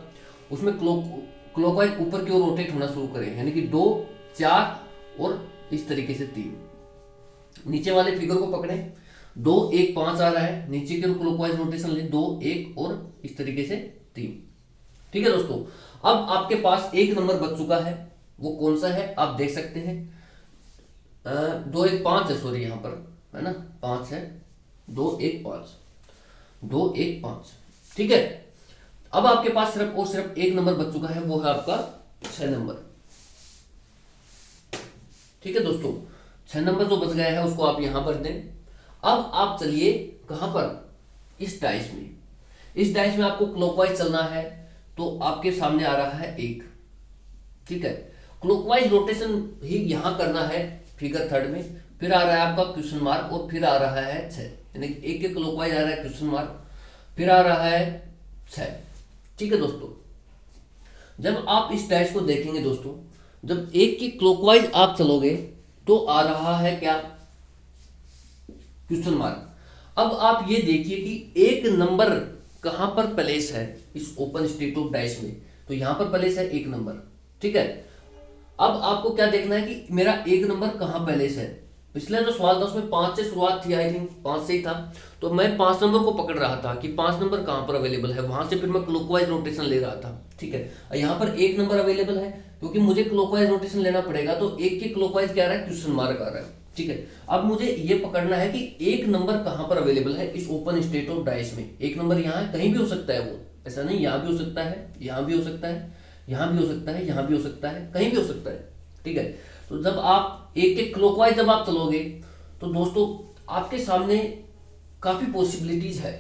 उसमें क्लॉकवाइज ऊपर की ओर रोटेट होना शुरू करें, यानी कि 2 4 और इस तरीके से 3, नीचे वाले फिगर को पकड़े, 2 1 5 आ रहा है, नीचे के क्लॉकवाइज रोटेशन ले, 2 1 और इस तरीके से 3। ठीक है दोस्तों, अब आपके पास एक नंबर बच चुका है, वो कौन सा है आप देख सकते हैं। 2 1 5 है, सॉरी यहाँ पर है ना 5 है, 2 1 5, 2 1 5। ठीक है, अब आपके पास सिर्फ और सिर्फ एक नंबर बच चुका है, वो है आपका 6 नंबर। ठीक है दोस्तों, 6 नंबर जो बच गया है उसको आप यहां पर दें। अब आप चलिए कहां पर, इस डाइस में। इस डाइस में आपको क्लॉकवाइज चलना है, तो आपके सामने आ रहा है 1। ठीक है, क्लॉकवाइज रोटेशन ही यहां करना है फिगर 3 में। फिर आ रहा है आपका क्वेश्चन मार्क और फिर आ रहा है 6, यानी एक के क्लॉकवाइज आ रहा है क्वेश्चन मार्क, फिर आ रहा है 6। ठीक है दोस्तों, जब आप इस डाइस को देखेंगे दोस्तों, जब एक की क्लॉकवाइज आप चलोगे तो आ रहा है क्या, क्वेश्चन मार्क। अब आप ये देखिए कि एक नंबर कहां पर प्लेस है इस ओपन स्टेट ऑफ डाइस में, तो यहां पर प्लेस है 1 नंबर। ठीक है, अब आपको क्या देखना है कि मेरा 1 नंबर कहां प्लेस है। पिछले जो सवाल था उसमें 5 से शुरुआत थी, आई थिंक 5 से ही था, तो मैं 5 नंबर को पकड़ रहा था कि 5 नंबर कहां पर अवेलेबल है, वहां से फिर मैं क्लॉकवाइज रोटेशन ले रहा था। ठीक है, यहाँ पर 1 नंबर अवेलेबल है, क्योंकि मुझे क्लॉकवाइज रोटेशन लेना पड़ेगा, तो 1 के क्लॉकवाइज क्या आ रहा है, क्वेश्चन मार्क आ रहा है। ठीक है, अब मुझे ये पकड़ना है कि 1 नंबर कहां पर अवेलेबल है इस ओपन स्टेट ऑफ डाइस में। 1 नंबर यहाँ है, कहीं भी हो सकता है, वो ऐसा नहीं, यहाँ भी हो सकता है, यहाँ भी हो सकता है, यहाँ भी हो सकता है, यहाँ भी हो सकता है, कहीं भी हो सकता है। ठीक है, तो जब आप 1 के क्लॉकवाइज जब आप चलोगे तो दोस्तों आपके सामने काफी पॉसिबिलिटीज है।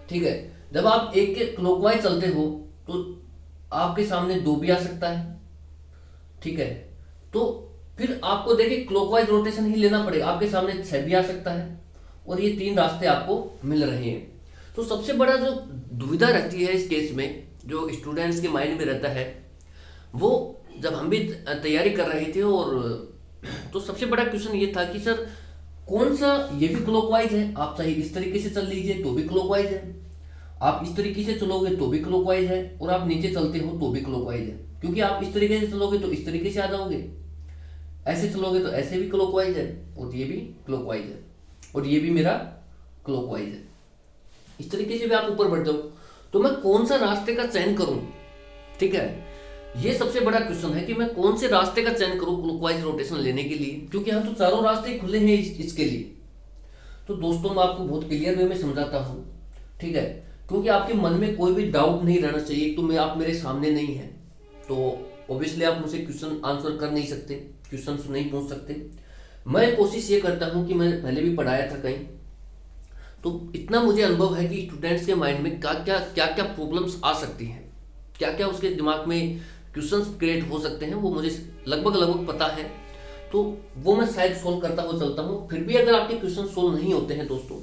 ठीक है, जब आप 1 के क्लॉकवाइज चलते हो तो आपके सामने 2 भी आ सकता है। ठीक है, तो फिर आपको देखिए क्लॉकवाइज रोटेशन ही लेना पड़ेगा, आपके सामने 6 भी आ सकता है, और ये 3 रास्ते आपको मिल रहे हैं। तो सबसे बड़ा जो दुविधा रहती है इस केस में, जो स्टूडेंट्स के माइंड में रहता है, वो जब हम भी तैयारी कर रहे थे, और तो सबसे बड़ा क्वेश्चन ये था कि सर कौन सा, ये भी क्लॉकवाइज है, आप चाहे इस तरीके से चल लीजिए तो भी क्लॉकवाइज है, आप इस तरीके से चलोगे तो भी क्लॉकवाइज है, और आप नीचे चलते हो तो भी क्लॉकवाइज है, क्योंकि आप इस तरीके से चलोगे तो इस तरीके से आ जाओगे, ऐसे चलोगे तो ऐसे भी क्लॉकवाइज है, और ये भी क्लॉकवाइज है, और ये भी मेरा क्लॉकवाइज है, इस तरीके से भी आप ऊपर बढ़ जाओ, तो मैं कौन सा रास्ते का चयन करूं। ठीक है, ये सबसे बड़ा क्वेश्चन है कि मैं कौन से रास्ते का चयन करूं क्लॉकवाइज रोटेशन लेने के लिए, क्योंकि यहाँ तो चारों रास्ते खुले हैं इसके लिए। तो दोस्तों मैं आपको बहुत क्लियर वे में समझाता हूँ। ठीक है, क्योंकि आपके मन में कोई भी डाउट नहीं रहना चाहिए। तो आप मेरे सामने नहीं है, तो ऑब्वियसली आप मुझे क्वेश्चन आंसर कर नहीं सकते, क्वेश्चन नहीं पूछ सकते। मैं कोशिश ये करता हूँ कि मैं पहले भी पढ़ाया था कहीं, तो इतना मुझे अनुभव है कि स्टूडेंट्स के माइंड में क्या क्या प्रॉब्लम्स आ सकती हैं, क्या क्या उसके दिमाग में क्वेश्चंस क्रिएट हो सकते हैं, वो मुझे लगभग पता है। तो वो मैं शायद सोल्व करता हुआ चलता हूँ। फिर भी अगर आपके क्वेश्चन सोल्व नहीं होते हैं दोस्तों,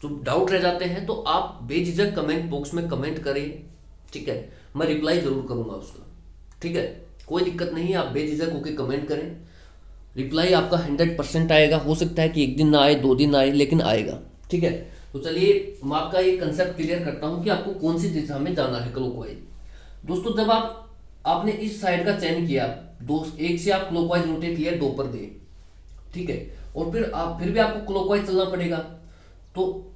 जो डाउट रह जाते हैं, तो आप बेझिझक कमेंट बॉक्स में कमेंट करें। ठीक है, मैं रिप्लाई जरूर करूंगा उसका। ठीक है, कोई दिक्कत नहीं है, आप बेझिझक होकर कमेंट करें, रिप्लाई आपका 100% आएगा। हो सकता है कि 1 दिन ना आए, 2 दिन ना आए, लेकिन आएगा। ठीक है, तो चलिए मैं आपका ये कंसेप्ट क्लियर करता हूँ कि आपको कौन सी दिशा में जाना है क्लॉकवाइज। दोस्तों जब आपने इस साइड का चयन किया, 1 से आप क्लॉकवाइज रोटेट किया, 2 पर गए। ठीक है, और फिर भी आपको क्लॉकवाइज चलना पड़ेगा, तो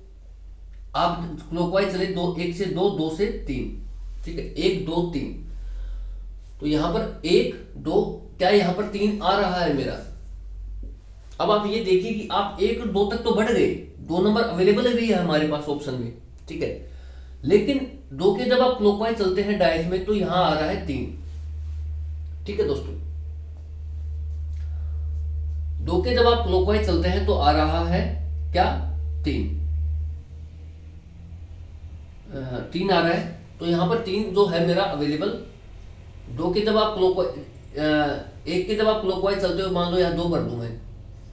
आप क्लॉकवाइज चले 1 से 2, 2 से 3। ठीक है, 1 2 3, तो यहां पर 1 2, क्या यहां पर 3 आ रहा है मेरा। अब आप ये देखिए कि आप 1 2 तक तो बढ़ गए, 2 नंबर अवेलेबल भी है हमारे पास ऑप्शन में। ठीक है, लेकिन 2 के जब आप क्लॉकवाइज चलते हैं डायस में, तो यहां आ रहा है 3। ठीक है दोस्तों, 2 के जब आप क्लॉकवाइज चलते हैं तो आ रहा है क्या, 3 आ रहा है। तो यहां पर 3 जो है मेरा अवेलेबल। 2 के जब आप क्लॉकवाइज 1 के जब आप क्लॉकवाइज चलते हो, मान लो यहाँ 2 कर दूं मैं,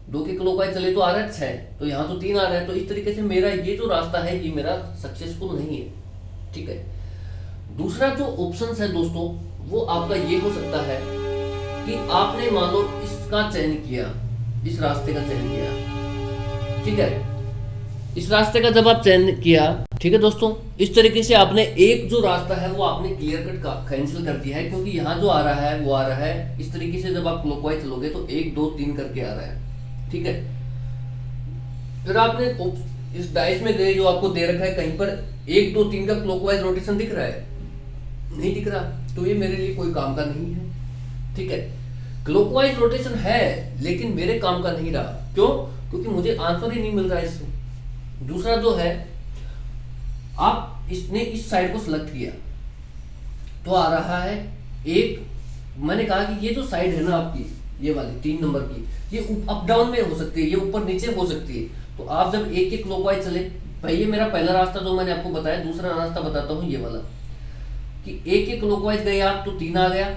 2 के क्लॉकवाइज चले तो आ रहा है 6, तो यहाँ तो 3 आ रहा है। तो इस तरीके से मेरा ये जो रास्ता है, ये मेरा सक्सेसफुल नहीं है। ठीक है, दूसरा जो ऑप्शन है दोस्तों, वो आपका ये हो सकता है कि आपने मान लो इसका चयन किया, इस रास्ते का चयन किया। ठीक है, इस रास्ते का जब आप चयन किया, ठीक है दोस्तों, इस तरीके से आपने एक जो रास्ता है वो आपने क्लियर कट कैंसिल कर दिया है, क्योंकि यहाँ जो आ रहा है वो आ रहा है इस तरीके से। जब आप क्लॉकवाइज चलोगे तो 1 2 3 करके आ रहा है। ठीक है। फिर आपने इस डाइस में गए, जो आपको दे रखा है कहीं पर 1 2 3 का क्लॉकवाइज रोटेशन दिख रहा है? नहीं दिख रहा, तो ये मेरे लिए कोई काम का नहीं है। ठीक है, क्लॉकवाइज रोटेशन है लेकिन मेरे काम का नहीं रहा। क्यों? क्योंकि मुझे आंसर ही नहीं मिल रहा इससे। दूसरा जो है, आप इसने इस साइड को सिलेक्ट किया तो आ रहा है एक, मैंने कहा कि ये जो साइड है ना आपकी, ये वाली 3 नंबर की, ये अप डाउन में हो सकती है, ये ऊपर नीचे हो सकती है। तो आप जब एक एक क्लॉकवाइज चले, भाई ये मेरा पहला रास्ता जो मैंने आपको बताया, दूसरा रास्ता बताता हूँ ये वाला, कि एक एक क्लॉकवाइज गए आप तो 3 आ गया,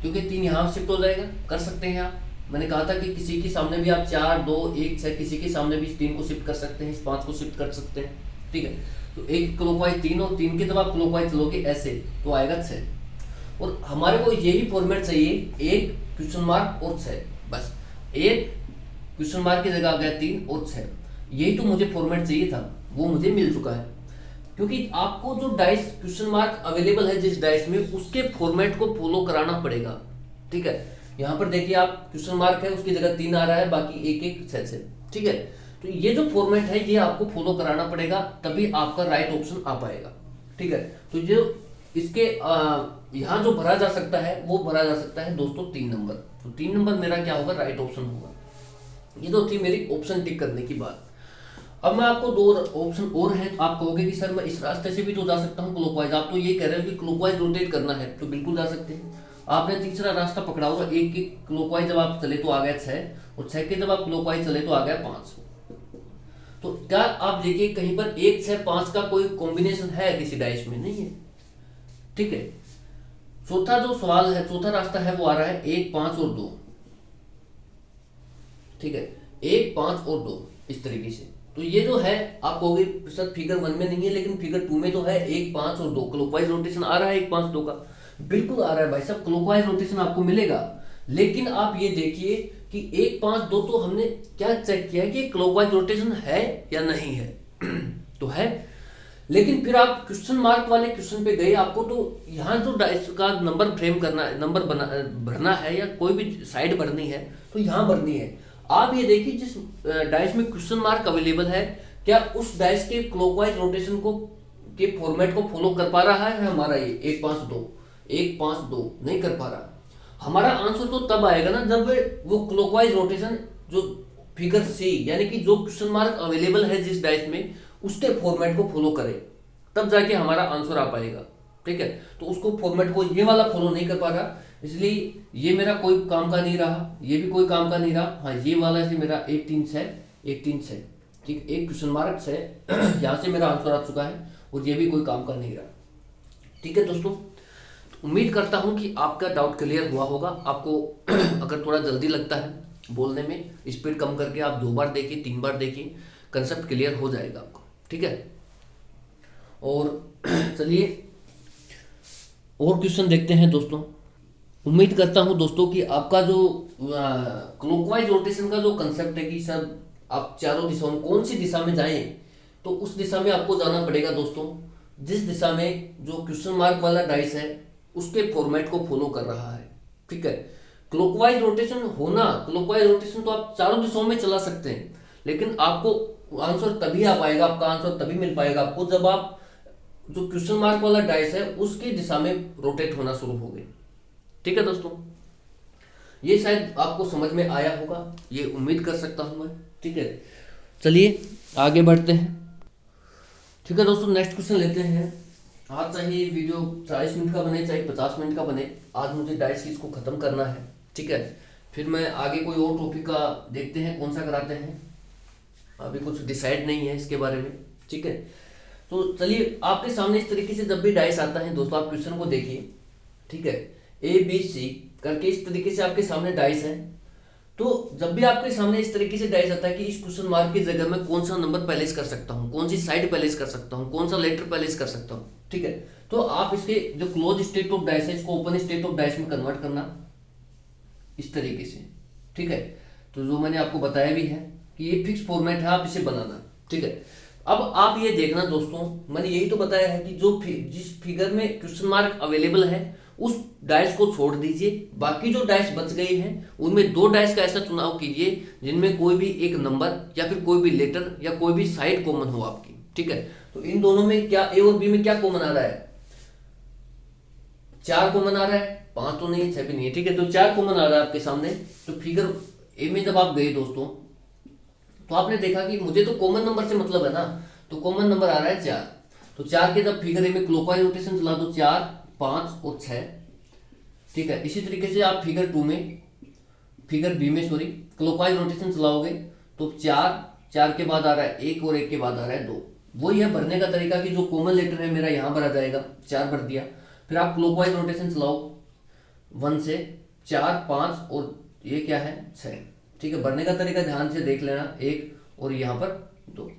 क्योंकि 3 यहाँ शिफ्ट हो जाएगा, कर सकते हैं आप। मैंने कहा था कि किसी के सामने भी आप 4 2 1 6, किसी के सामने भी इस 3 को शिफ्ट कर सकते हैं, इस 5 को शिफ्ट कर सकते हैं। ठीक है, तो एक क्लॉकवाइज 3 और 3 के जब आप क्लॉकवाइज चलोगे ऐसे तो आएगा 6। और हमारे को यही फॉर्मेट चाहिए, एक क्वेश्चन मार्क और 6, बस एक क्वेश्चन मार्क की जगह आ गया 3 और 6। यही तो मुझे फॉर्मेट चाहिए था, वो मुझे मिल चुका है। क्योंकि आपको जो डाइस क्वेश्चन मार्क अवेलेबल है जिस डाइस में, उसके फॉर्मेट को फॉलो कराना पड़ेगा। ठीक है, यहाँ पर देखिए आप क्वेश्चन मार्क है, उसकी जगह 3 आ रहा है, बाकी 1 1 6 6। ठीक है, तो ये जो फॉर्मेट है ये आपको फॉलो कराना पड़ेगा, तभी आपका राइट ऑप्शन आ पाएगा। ठीक है, तो जो इसके यहाँ जो भरा जा सकता है वो भरा जा सकता है दोस्तों 3 नंबर। तो 3 नंबर मेरा क्या होगा? राइट ऑप्शन होगा। ये तो थी मेरी ऑप्शन टिक करने की बात। अब मैं आपको 2 ऑप्शन और हैं। आप कहोगे कि सर मैं इस रास्ते से भी तो जा सकता हूँ क्लॉकवाइज, आप तो ये कह रहे हो कि क्लॉकवाइज रोटेट करना है, तो बिल्कुल जा सकते हैं। आपने तीसरा रास्ता पकड़ा होगा, एक की क्लॉकवाइज जब आप चले तो आ गया 6, और 6 के जब आप क्लॉकवाइज चले तो आ गया 5। तो क्या आप देखिए कहीं पर 1 6 5 का कोई कॉम्बिनेशन है किसी डाइस में? नहीं है। ठीक है, चौथा जो सवाल है, चौथा रास्ता है, वो आ रहा है 1 5 और 2। ठीक है, 1 5 और 2 इस तरीके से। तो ये जो है आप कहोगे सर फिगर 1 में नहीं है, लेकिन फिगर 2 में तो है 1 5 और 2 क्लॉकवाइज रोटेशन आ रहा है 1 5 2 का। बिल्कुल आ रहा है भाई साहब, क्लॉकवाइज रोटेशन आपको मिलेगा। लेकिन आप ये देखिए कि 1 5 2 तो हमने क्या चेक किया कि क्लॉकवाइज रोटेशन है या नहीं है? तो है। लेकिन फिर आप क्वेश्चन मार्क वाले क्वेश्चन पे गए, आपको तो यहाँ जो डाइस का नंबर फ्रेम करना है, नंबर भरना है, या कोई भी साइड भरनी है तो यहाँ भरनी है। आप ये देखिए जिस डाइस में क्वेश्चन मार्क अवेलेबल है, क्या उस डाइस के क्लॉकवाइज रोटेशन को के फॉर्मेट को फॉलो कर पा रहा है हमारा ये 1 5 2? 1 5 2 नहीं कर पा रहा। हमारा आंसर तो तब आएगा ना जब वो क्लॉकवाइज रोटेशन जो फिगर सी, यानी कि जो क्वेश्चन मार्क अवेलेबल है जिस डाइस में, उसके फॉर्मेट को फॉलो करे, तब जाके हमारा आंसर आ पाएगा। ठीक है, तो उसको फॉर्मेट को ये वाला फॉलो नहीं कर पा रहा, इसलिए ये मेरा कोई काम का नहीं रहा, ये भी कोई काम का नहीं रहा। हाँ, ये वाला से मेरा 1 3 6 1 3 6, ठीक, एक क्वेश्चन मार्क 6 यहाँ से मेरा आंसर आ चुका है, और ये भी कोई काम का नहीं रहा। ठीक है दोस्तों, उम्मीद करता हूँ कि आपका डाउट क्लियर हुआ होगा। आपको अगर थोड़ा जल्दी लगता है बोलने में, स्पीड कम करके आप 2 बार देखिए, 3 बार देखिए, कंसेप्ट क्लियर हो जाएगा आपको। ठीक है, और चलिए और क्वेश्चन देखते हैं दोस्तों। उम्मीद करता हूं दोस्तों कि आपका जो क्लॉकवाइज रोटेशन का जो कंसेप्ट है कि सर आप चारों दिशाओं में कौन सी दिशा में जाएं, तो उस दिशा में आपको जाना पड़ेगा दोस्तों जिस दिशा में जो क्वेश्चन मार्क वाला डाइस है उसके फॉर्मेट को फॉलो कर रहा है। ठीक है, क्लॉकवाइज रोटेशन होना, क्लॉकवाइज रोटेशन तो आप चारों दिशाओं में चला सकते हैं, लेकिन आपको आंसर तभी आ पाएगा, आपका आंसर तभी मिल पाएगा आपको जब आप जो क्वेश्चन मार्क वाला डाइस है उसकी दिशा में रोटेट होना शुरू हो गए। ठीक है दोस्तों, ये शायद आपको समझ में आया होगा, ये उम्मीद कर सकता हूं मैं। ठीक है, चलिए आगे बढ़ते हैं। ठीक है दोस्तों, नेक्स्ट क्वेश्चन लेते हैं। आज चाहे वीडियो 40 मिनट का बने चाहे 50 मिनट का बने, आज मुझे डाइस की इसको खत्म करना है। ठीक है, फिर मैं आगे कोई और टॉपिक का देखते हैं कौन सा कराते हैं, अभी कुछ डिसाइड नहीं है इसके बारे में। ठीक है, तो चलिए आपके सामने इस तरीके से जब भी डाइस आता है दोस्तों, आप क्वेश्चन को देखिए। ठीक है, ABC करके इस तरीके से आपके सामने डाइस है। तो जब भी आपके सामने इस तरीके से डाइस आता है कि इस क्वेश्चन मार्क की जगह मैं कौन सा नंबर प्लेस कर सकता हूँ, कौन सी साइड प्लेस कर सकता हूँ, कौन सा लेटर प्लेस कर सकता हूँ। ठीक है, तो आप इसके जो क्लोज स्टेट ऑफ डाइस है इसको ओपन स्टेट ऑफ डाइस में कन्वर्ट करना इस तरीके से। ठीक है, तो जो मैंने आपको बताया भी है कि ये फिक्स फॉर्मेट है, आप इसे बनाना। ठीक है, अब आप ये देखना दोस्तों, मैंने यही तो बताया है कि जो जिस फिगर में क्वेश्चन मार्क अवेलेबल है उस डाइस को छोड़ दीजिए, बाकी जो डाइस बच गई हैं उनमें 2 डाइस का ऐसा चुनाव कीजिए जिनमें कोई भी एक नंबर या फिर कोई भी लेटर या कोई भी साइड कॉमन हो आपकी। ठीक है, तो इन दोनों में क्या ए और बी में क्या कॉमन आ रहा है? 4 कॉमन आ रहा है, 5 तो नहीं, 6 भी नहीं है। ठीक है, तो 4 कॉमन आ रहा है आपके सामने। तो फिगर ए में जब आप गए दोस्तों तो आपने देखा कि मुझे तो कॉमन नंबर से मतलब है ना, तो कॉमन नंबर आ रहा है 4। तो 4 के जब फिगर ए में क्लॉकवाइज रोटेशन चला दो 4, 5 और 6। ठीक है, इसी तरीके से आप फिगर 2 में, फिगर बी में सॉरी, क्लॉकवाइज रोटेशन चलाओगे तो 4, 4 के बाद आ रहा है 1 और 1 के बाद आ रहा है 2। वही है भरने का तरीका कि जो कॉमन लेटर है मेरा यहाँ भरा जाएगा, 4 भर दिया। फिर आप क्लॉकवाइज रोटेशन चलाओ 1 से 4, 5 और ये क्या है 6। ठीक है, भरने का तरीका ध्यान से देख लेना, 1 और यहाँ पर 2।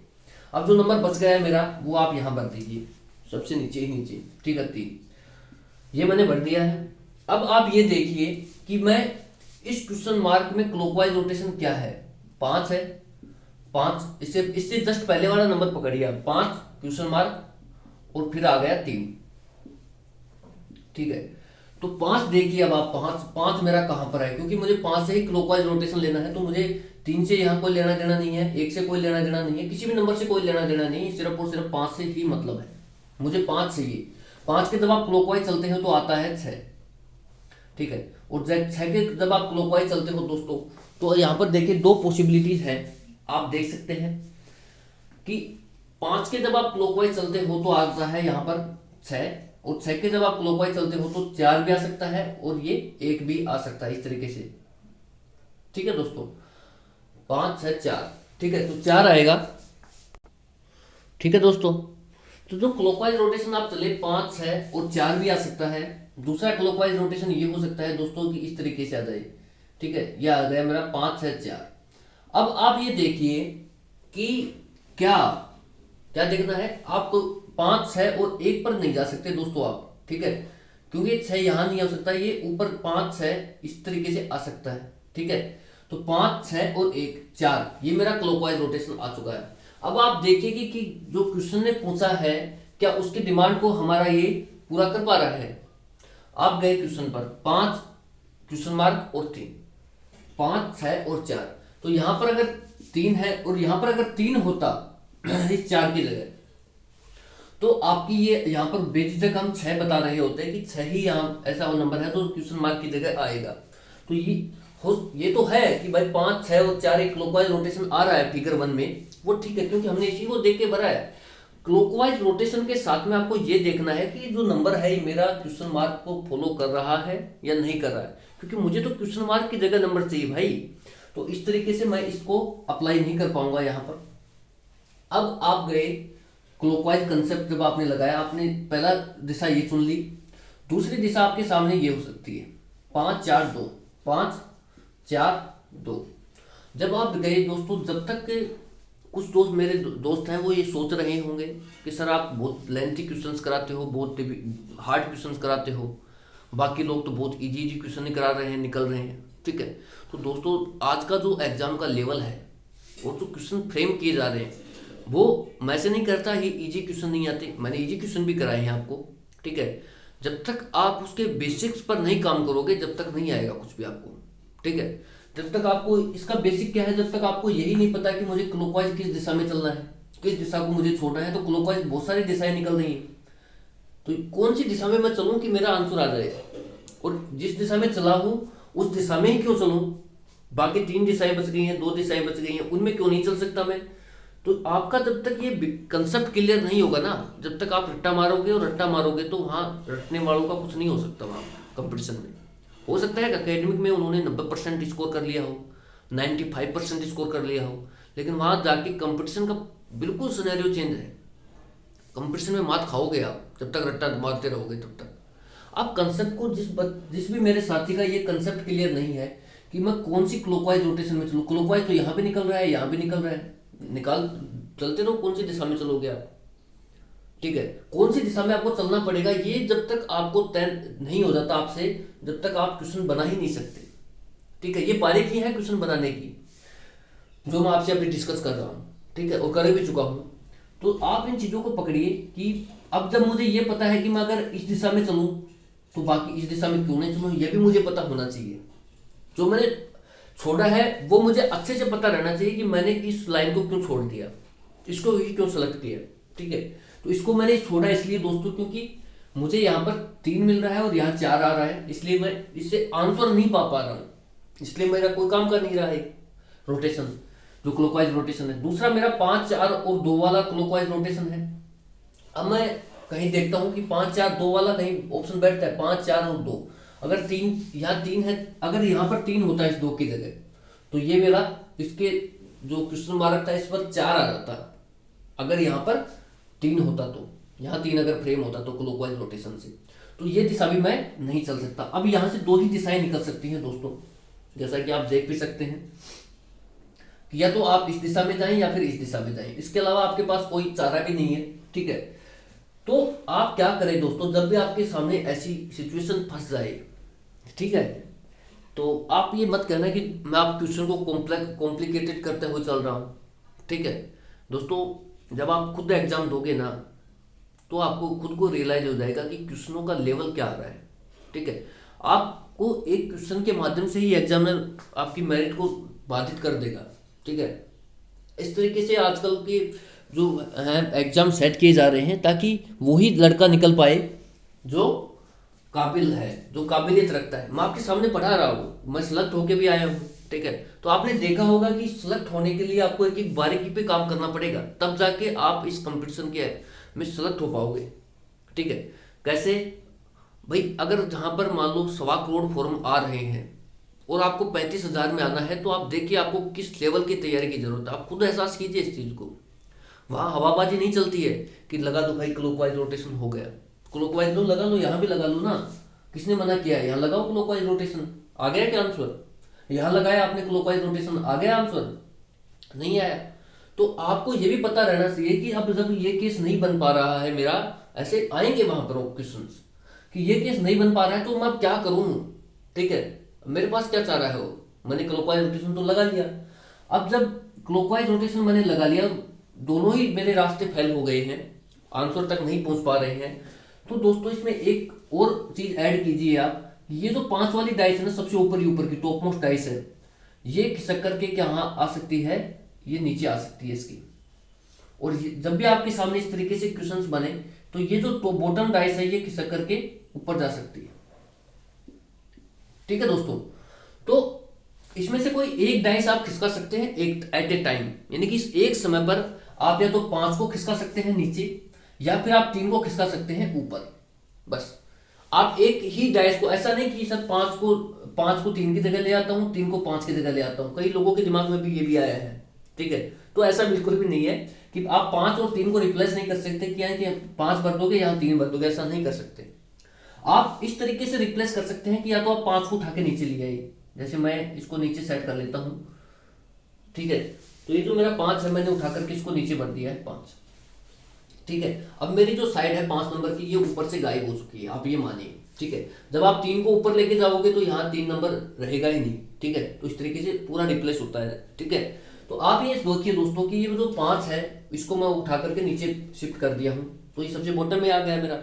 अब जो नंबर बच गया है मेरा वो आप यहाँ भर दीजिए, सबसे नीचे ही नीचे। ठीक है, 3 ये मैंने भर दिया है। अब आप ये देखिए कि मैं इस क्वेश्चन मार्क में क्लॉकवाइज रोटेशन क्या है, 5 है। 5 इससे इससे जस्ट पहले वाला नंबर पकड़िए आप, 5 क्वेश्चन मार्क और फिर आ गया 3। ठीक है, तो 5 देखिए, अब आप 5 मेरा कहां पर है, क्योंकि मुझे 5 से ही क्लॉकवाइज रोटेशन लेना है, तो मुझे 3 से यहाँ कोई लेना देना नहीं है, 1 से कोई लेना देना नहीं है, किसी भी नंबर से कोई लेना देना नहीं है, सिर्फ और सिर्फ 5 से ही मतलब है। मुझे 5 चाहिए। 5 के जब आप क्लॉकवाइज चलते हो तो आता है 6। ठीक है, और 6 के जब आप क्लॉकवाइज चलते हो दोस्तों तो यहाँ पर देखिए 2 पॉसिबिलिटीज है। आप देख सकते हैं कि 5 के जब आप क्लॉकवाइज चलते हो तो आता है यहाँ पर 6, और 6 के जब आप क्लॉकवाइज चलते हो तो 4 भी आ सकता है और ये 1 भी आ सकता है, इस तरीके से। ठीक है दोस्तों, 5, 6, 4। ठीक है, तो 4 आएगा। ठीक है दोस्तों, तो जो क्लॉकवाइज रोटेशन आप चले 5, 6 और 4 भी आ सकता है। दूसरा क्लॉकवाइज रोटेशन ये हो सकता है दोस्तों कि इस तरीके से आ जाए। ठीक है, ये आ गया मेरा 5, 6, 4। अब आप ये देखिए कि क्या क्या देखना है आपको, 5, 6 और 1 पर नहीं जा सकते दोस्तों आप। ठीक है, क्योंकि 6 यहां नहीं आ सकता, ये ऊपर 5, 6 इस तरीके से आ सकता है। ठीक है, तो 5, 6 और 1, 4 ये मेरा क्लॉकवाइज रोटेशन आ चुका है। अब आप देखिए कि जो क्वेश्चन ने पूछा है क्या उसकी डिमांड को हमारा ये पूरा कर पा रहा है। आप गए क्वेश्चन पर, 5 क्वेश्चन मार्क और 3, 5, 6 और 4। तो यहां पर अगर 3 है और यहां पर अगर 3 होता इस 4 की जगह, तो आपकी ये यहाँ पर बेझिझक हम 6 बता रहे होते हैं कि 6 ही यहाँ ऐसा वो नंबर है तो क्वेश्चन मार्क की जगह आएगा। तो ये तो है कि भाई 5, 6 और 4 एक क्लॉकवाइज रोटेशन आ रहा है फिगर 1 में, वो ठीक है क्योंकि हमने इसी को देख के भरा है। क्लॉकवाइज रोटेशन के साथ में आपको ये देखना है कि जो नंबर है ये मेरा क्वेश्चन मार्क को फॉलो कर रहा है या नहीं कर रहा है, क्योंकि मुझे तो क्वेश्चन मार्क की जगह नंबर चाहिए भाई। तो इस तरीके से मैं इसको अप्लाई नहीं कर पाऊंगा यहाँ पर। अब आप गए क्लॉकवाइज कंसेप्ट जब आपने लगाया, आपने पहला दिशा ये चुन ली, दूसरी दिशा आपके सामने ये हो सकती है 5, 4, 2, 5, 4, 2। जब आप गए दोस्तों, जब तक कुछ दोस्त मेरे दोस्त हैं वो ये सोच रहे होंगे कि सर आप बहुत लेंथी क्वेश्चंस कराते हो, बहुत हार्ड क्वेश्चंस कराते हो, बाकी लोग तो बहुत इजी इजी क्वेश्चन ही करा रहे हैं, निकल रहे हैं। ठीक है, तो दोस्तों आज का जो एग्जाम का लेवल है और जो क्वेश्चन फ्रेम किए जा रहे हैं वो मैं से नहीं करता, ये इजी क्वेश्चन नहीं आते, मैंने इजी क्वेश्चन भी कराए हैं आपको। ठीक है, जब तक आप उसके बेसिक्स पर नहीं काम करोगे जब तक नहीं आएगा कुछ भी आपको। ठीक है, जब तक आपको इसका बेसिक क्या है, जब तक आपको यही नहीं पता कि मुझे क्लॉकवाइज किस दिशा में चलना है, किस दिशा को मुझे छोड़ना है, तो क्लॉकवाइज बहुत सारी दिशाएं निकल रही है, तो कौन सी दिशा में मैं चलूं कि मेरा आंसर आ जाए, और जिस दिशा में चला हूं उस दिशा में ही क्यों चलूं, बाकी 3 दिशाएं बच गई हैं, 2 दिशाएं बच गई हैं, उनमें क्यों नहीं चल सकता मैं। तो आपका जब तक ये कंसेप्ट क्लियर नहीं होगा ना, जब तक आप रट्टा मारोगे और रट्टा मारोगे तो वहाँ रटने वालों का कुछ नहीं हो सकता। वहाँ कंपटीशन में हो सकता है अकेडमिक में उन्होंने 90% स्कोर कर लिया हो, 95% स्कोर कर लिया हो, लेकिन वहाँ जाके कंपटीशन का बिल्कुल सिनेरियो चेंज है। कंपटीशन में मात खाओगे आप जब तक रट्टा मारते रहोगे तब तक। आप कंसेप्ट को जिस भी मेरे साथी का ये कंसेप्ट क्लियर नहीं है कि मैं कौन सी क्लॉकवाइज रोटेशन में चलूँ, क्लॉकवाइज तो यहाँ पे निकल रहा है, यहाँ भी निकल रहा है, निकाल चलते रहो, कौन सी दिशा में चलोगे आप। ठीक है, कौन सी दिशा में आपको चलना पड़ेगा ये जब तक आपको तय नहीं हो जाता आपसे, जब तक आप क्वेश्चन बना ही नहीं सकते। ठीक है, ये बारीकी है क्वेश्चन बनाने की जो मैं आपसे अभी डिस्कस कर रहा हूँ। ठीक है, और कर भी चुका हूँ। तो आप इन चीजों को पकड़िए कि अब जब मुझे ये पता है कि मैं अगर इस दिशा में चलूँ तो बाकी इस दिशा में क्यों नहीं चलूँ, ये भी मुझे पता होना चाहिए। जो मैंने छोड़ा है वो मुझे अच्छे से पता रहना चाहिए कि मैंने इस लाइन को क्यों छोड़ दिया, इसको ही क्यों सेलेक्ट किया। ठीक है, तो इसको मैंने छोड़ा इसलिए दोस्तों क्योंकि मुझे यहाँ पर 3 मिल रहा है और यहाँ 4 आ रहा है, इसलिए मैं इससे आंसर नहीं पा रहा हूँ, इसलिए मेरा कोई काम कर नहीं रहा है रोटेशन, जो क्लॉकवाइज रोटेशन है। दूसरा मेरा 5 4 और 2 वाला क्लॉकवाइज रोटेशन है। अब मैं कहीं देखता हूँ कि 5 4 2 वाला कहीं ऑप्शन बैठता है, 5 4 और 2। अगर 3 यहाँ 3 है, अगर यहाँ पर 3 होता है इस 2 की जगह, तो ये मेरा इसके जो क्वेश्चन मार्क था इस पर 4 आ जाता। अगर यहाँ पर 3 होता तो यहाँ 3 अगर फ्रेम होता तो क्लॉकवाइज रोटेशन से, तो ये दिशा भी मैं नहीं चल सकता। अब यहाँ से 2 ही दिशाएं निकल सकती हैं दोस्तों, जैसा कि आप देख भी सकते हैं कि या तो आप इस दिशा में जाएं या फिर इस दिशा में जाएं, इसके अलावा आपके पास कोई चारा भी नहीं है। ठीक है, तो आप क्या करें दोस्तों, जब भी आपके सामने ऐसी सिचुएशन फंस जाए, ठीक है, तो आप ये मत कहना कि मैं आप क्वेश्चन को कॉम्प्लिकेटेड करते हुए चल रहा हूँ। ठीक है दोस्तों, जब आप खुद एग्जाम दोगे ना, तो आपको खुद को रियलाइज हो जाएगा कि क्वेश्चनों का लेवल क्या आ रहा है। ठीक है, आपको एक क्वेश्चन के माध्यम से ही एग्जामिनर आपकी मेरिट को बाधित कर देगा। ठीक है, इस तरीके से आजकल के जो हैं एग्जाम सेट किए जा रहे हैं ताकि वही लड़का निकल पाए जो काबिल है, जो काबिलियत रखता है। मैं आपके सामने पढ़ा रहा हूँ, मैं सेलेक्ट होके भी आया हूँ। ठीक है, तो आपने देखा होगा कि सेलेक्ट होने के लिए आपको एक एक बारीकी पे काम करना पड़ेगा, तब जाके आप इस कंपटीशन के में सेलेक्ट हो पाओगे। ठीक है, कैसे भाई, अगर जहां पर मान लो 1.25 करोड़ फॉर्म आ रहे हैं और आपको 35,000 में आना है, तो आप देखिए आपको किस लेवल की तैयारी की जरूरत है, आप खुद एहसास कीजिए इस चीज को। वहां हवाबाजी नहीं चलती है कि लगा दो भाई क्लॉकवाइज रोटेशन हो गया, क्लॉकवाइज लो लगा लो, यहाँ भी लगा लो ना, किसने मना किया है, यहाँ लगाओ क्लॉकवाइज रोटेशन, आ गया क्या आंसर, यहाँ लगाया आपने क्लॉकवाइज रोटेशन, आ गया आंसर, नहीं आया। तो आपको ये भी पता रहना चाहिए कि अब जब ये केस नहीं बन पा रहा है मेरा, ऐसे आएंगे वहां पर क्वेश्चन कि ये केस नहीं बन पा रहा है तो मैं क्या करूं। ठीक है, मेरे पास क्या चाह रहा है, वो मैंने क्लॉकवाइज रोटेशन तो लगा लिया। अब जब क्लॉकवाइज रोटेशन मैंने लगा लिया, दोनों ही मेरे रास्ते फेल हो गए हैं, आंसर तक नहीं पहुंच पा रहे हैं, तो दोस्तों इसमें एक और चीज ऐड कीजिए आप, ये जो 5 वाली डाइस है ना, सबसे ऊपर ही ऊपर की टॉप मोस्ट डाइस है, ये खिसक करके क्या आ सकती है, ये नीचे आ सकती है इसकी। और जब भी आपके सामने इस तरीके से क्वेश्चंस बने, तो ये जो तो बॉटम डाइस है ये खिसक करके ऊपर जा सकती है। ठीक है दोस्तों, तो इसमें से कोई एक डाइस आप खिसका सकते हैं एक एट ए टाइम, यानी कि इस एक समय पर आप या तो 5 को खिसका सकते हैं नीचे, या फिर आप 3 को खिसका सकते हैं ऊपर। बस आप एक ही डाइस को, ऐसा नहीं कि सर 5 को 3 की जगह ले आता हूं, 3 को 5 की जगह ले आता हूं, कई लोगों के दिमाग में भी ये भी आया है। ठीक है, तो ऐसा बिल्कुल भी नहीं है कि आप 5 और 3 को रिप्लेस नहीं कर सकते कि यानी कि 5 भर दोगे यहाँ 3 भर दोगे, ऐसा नहीं कर सकते। आप इस तरीके से रिप्लेस कर सकते हैं कि या तो आप 5 को उठा के नीचे ले आइए, जैसे मैं इसको नीचे सेट कर लेता हूं। ठीक है, तो ये जो मेरा 5 है मैंने उठा करके इसको नीचे भर दिया है 5। ठीक है, अब मेरी जो साइड है 5 नंबर की, ये ऊपर से गायब हो चुकी है, आप ये मानिए। ठीक है, जब आप 3 को ऊपर लेके जाओगे तो यहाँ 3 नंबर रहेगा ही नहीं। ठीक है, तो इस तरीके से पूरा रिप्लेस होता है। ठीक है, तो आप ये सोचिए दोस्तों कि ये जो 5 है इसको मैं उठा करके नीचे शिफ्ट कर दिया हूँ, तो ये सबसे बॉटम में आ गया मेरा,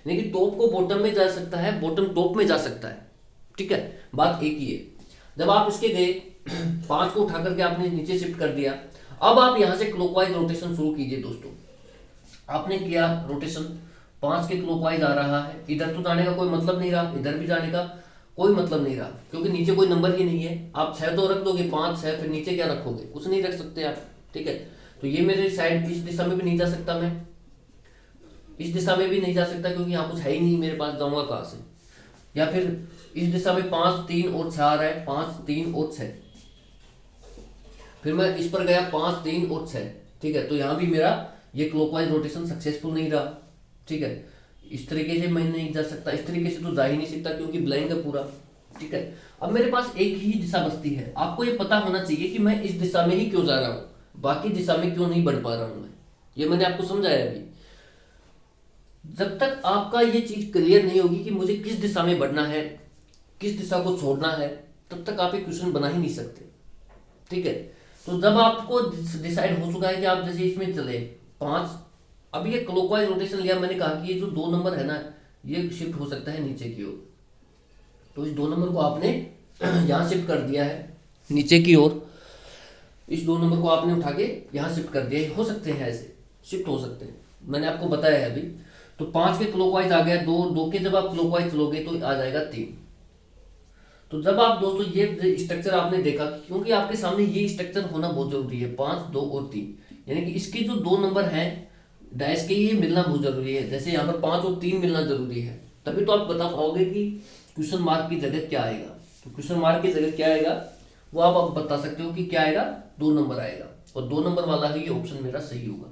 यानी कि टॉप को बॉटम में जा सकता है, बॉटम टॉप में जा सकता है। ठीक है, बात एक ही है। जब आप इसके गए 5 को उठा करके आपने नीचे शिफ्ट कर दिया, अब आप यहाँ से क्लॉकवाइज रोटेशन शुरू कीजिए दोस्तों। आपने किया रोटेशन, 5 के क्लॉकवाइज आ रहा है, इधर तो जाने का कोई मतलब नहीं रहा, इधर भी जाने का कोई मतलब नहीं रहा, क्योंकि नीचे कोई नंबर ही नहीं है। आप 6 तो रख दोगे, 5 6, फिर नीचे क्या रखोगे, कुछ नहीं रख सकते आप। ठीक है, तो ये मेरे साइड इस दिशा में भी नहीं जा सकता, मैं इस दिशा में भी नहीं जा सकता क्योंकि यहाँ कुछ है ही नहीं मेरे पास, जाऊंगा कहाँ से। या फिर इस दिशा में 5 3 और 6 आ रहा है, 5 3 और 6, फिर मैं इस पर गया 5 3 और 6। ठीक है, तो यहाँ भी मेरा ये क्लॉकवाइज रोटेशन सक्सेसफुल नहीं रहा। ठीक है, इस तरीके से मैं नहीं जा सकता, इस तरीके से तो जा ही नहीं सकता क्योंकि ब्लैंक है पूरा। ठीक है, अब मेरे पास एक ही दिशा बचती है, आपको ये पता होना चाहिए कि मैं इस दिशा में ही क्यों जा रहा हूँ, बाकी दिशा में क्यों नहीं बढ़ पा रहा हूँ मैं, ये मैंने आपको समझाया अभी। जब तक आपका ये चीज क्लियर नहीं होगी कि मुझे किस दिशा में बढ़ना है, किस दिशा को छोड़ना है, तब तक आप ये क्वेश्चन बना ही नहीं सकते। ठीक है, तो जब आपको डिसाइड हो चुका है कि आप जैसे इसमें चले 5, अब ये क्लॉकवाइज रोटेशन लिया, मैंने कहा कि ये जो 2 नंबर है ना, ये शिफ्ट हो सकता है नीचे की ओर। तो इस 2 नंबर को आपने यहाँ शिफ्ट कर दिया है नीचे की ओर, इस 2 नंबर को आपने उठा के यहाँ शिफ्ट कर दिया। हो सकते हैं ऐसे शिफ्ट हो सकते हैं, मैंने आपको बताया है अभी। तो 5 के क्लॉकवाइज आ गया, 2 के जब आप क्लॉकवाइज चलोगे तो आ जाएगा 3। तो जब आप दोस्तों ये स्ट्रक्चर आपने देखा, क्योंकि आपके सामने ये स्ट्रक्चर होना बहुत जरूरी है, 5, 2 और 3, यानी कि इसके जो 2 नंबर हैं डाइस के, ये मिलना बहुत जरूरी है। जैसे यहाँ पर 5 और 3 मिलना जरूरी है, तभी तो आप बता पाओगे कि क्वेश्चन मार्क की जगह क्या आएगा। तो क्वेश्चन मार्क की जगह क्या आएगा वो आप बता सकते हो कि क्या आएगा, 2 नंबर आएगा, और 2 नंबर वाला ही ये ऑप्शन मेरा सही होगा।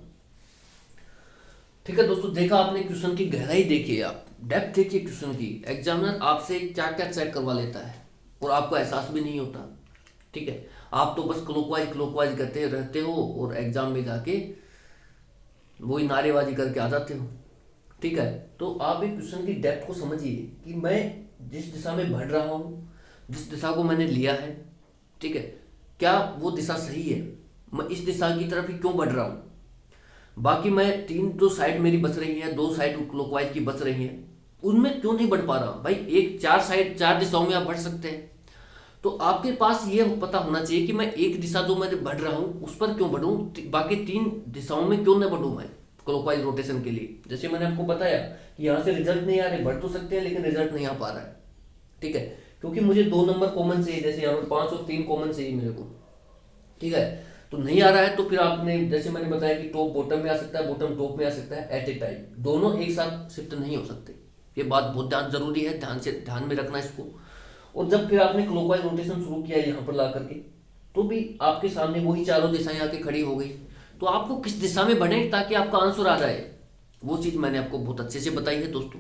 ठीक है दोस्तों, देखा आपने क्वेश्चन की गहराई, देखिए आप डेप्थ देखिए क्वेश्चन की। एग्जामिनर आपसे क्या क्या चेक करवा लेता है और आपको एहसास भी नहीं होता। ठीक है, आप तो बस क्लॉकवाइज क्लॉकवाइज करते रहते हो और एग्जाम में जाके वही नारेबाजी करके आ जाते हो। ठीक है, तो आप एक क्वेश्चन की डेप्थ को समझिए कि मैं जिस दिशा में बढ़ रहा हूँ, जिस दिशा को मैंने लिया है, ठीक है, क्या वो दिशा सही है, मैं इस दिशा की तरफ ही क्यों बढ़ रहा हूँ। बाकी मैं 3 जो साइड मेरी बच रही है, 2 साइड क्लॉकवाइज की बच रही है, उनमें क्यों नहीं बढ़ पा रहा भाई। एक 4 साइड 4 दिशाओं में आप बढ़ सकते हैं। तो आपके पास ये पता होना चाहिए कि मैं एक दिशा जो मैं बढ़ रहा हूँ उस पर क्यों बढ़ूं, बाकी 3 दिशाओं में क्यों न बढ़ूं मैं क्लॉकवाइज रोटेशन के लिए। जैसे मैंने आपको बताया कि यहाँ से रिजल्ट नहीं आ रहे, बढ़ तो सकते हैं लेकिन रिजल्ट नहीं आ पा रहा है। ठीक है, क्योंकि मुझे 2 नंबर कॉमन चाहिए, जैसे यहाँ पर 5 और 3 कॉमन चाहिए मेरे को। ठीक है, तो नहीं आ रहा है तो फिर आपने जैसे मैंने बताया कि टॉप बॉटम में आ सकता है, बॉटम टॉप में आ सकता है एट ए टाइम, दोनों एक साथ शिफ्ट नहीं हो सकते। ये बात बहुत ध्यान जरूरी है, ध्यान में रखना इसको। और जब फिर आपने क्लॉकवाइज रोटेशन शुरू किया यहाँ पर ला करके, तो भी आपके सामने वही चारों दिशाएं आके खड़ी हो गई। तो आपको किस दिशा में बढ़े ताकि आपका आंसर आ जाए, वो चीज़ मैंने आपको बहुत अच्छे से बताई है दोस्तों।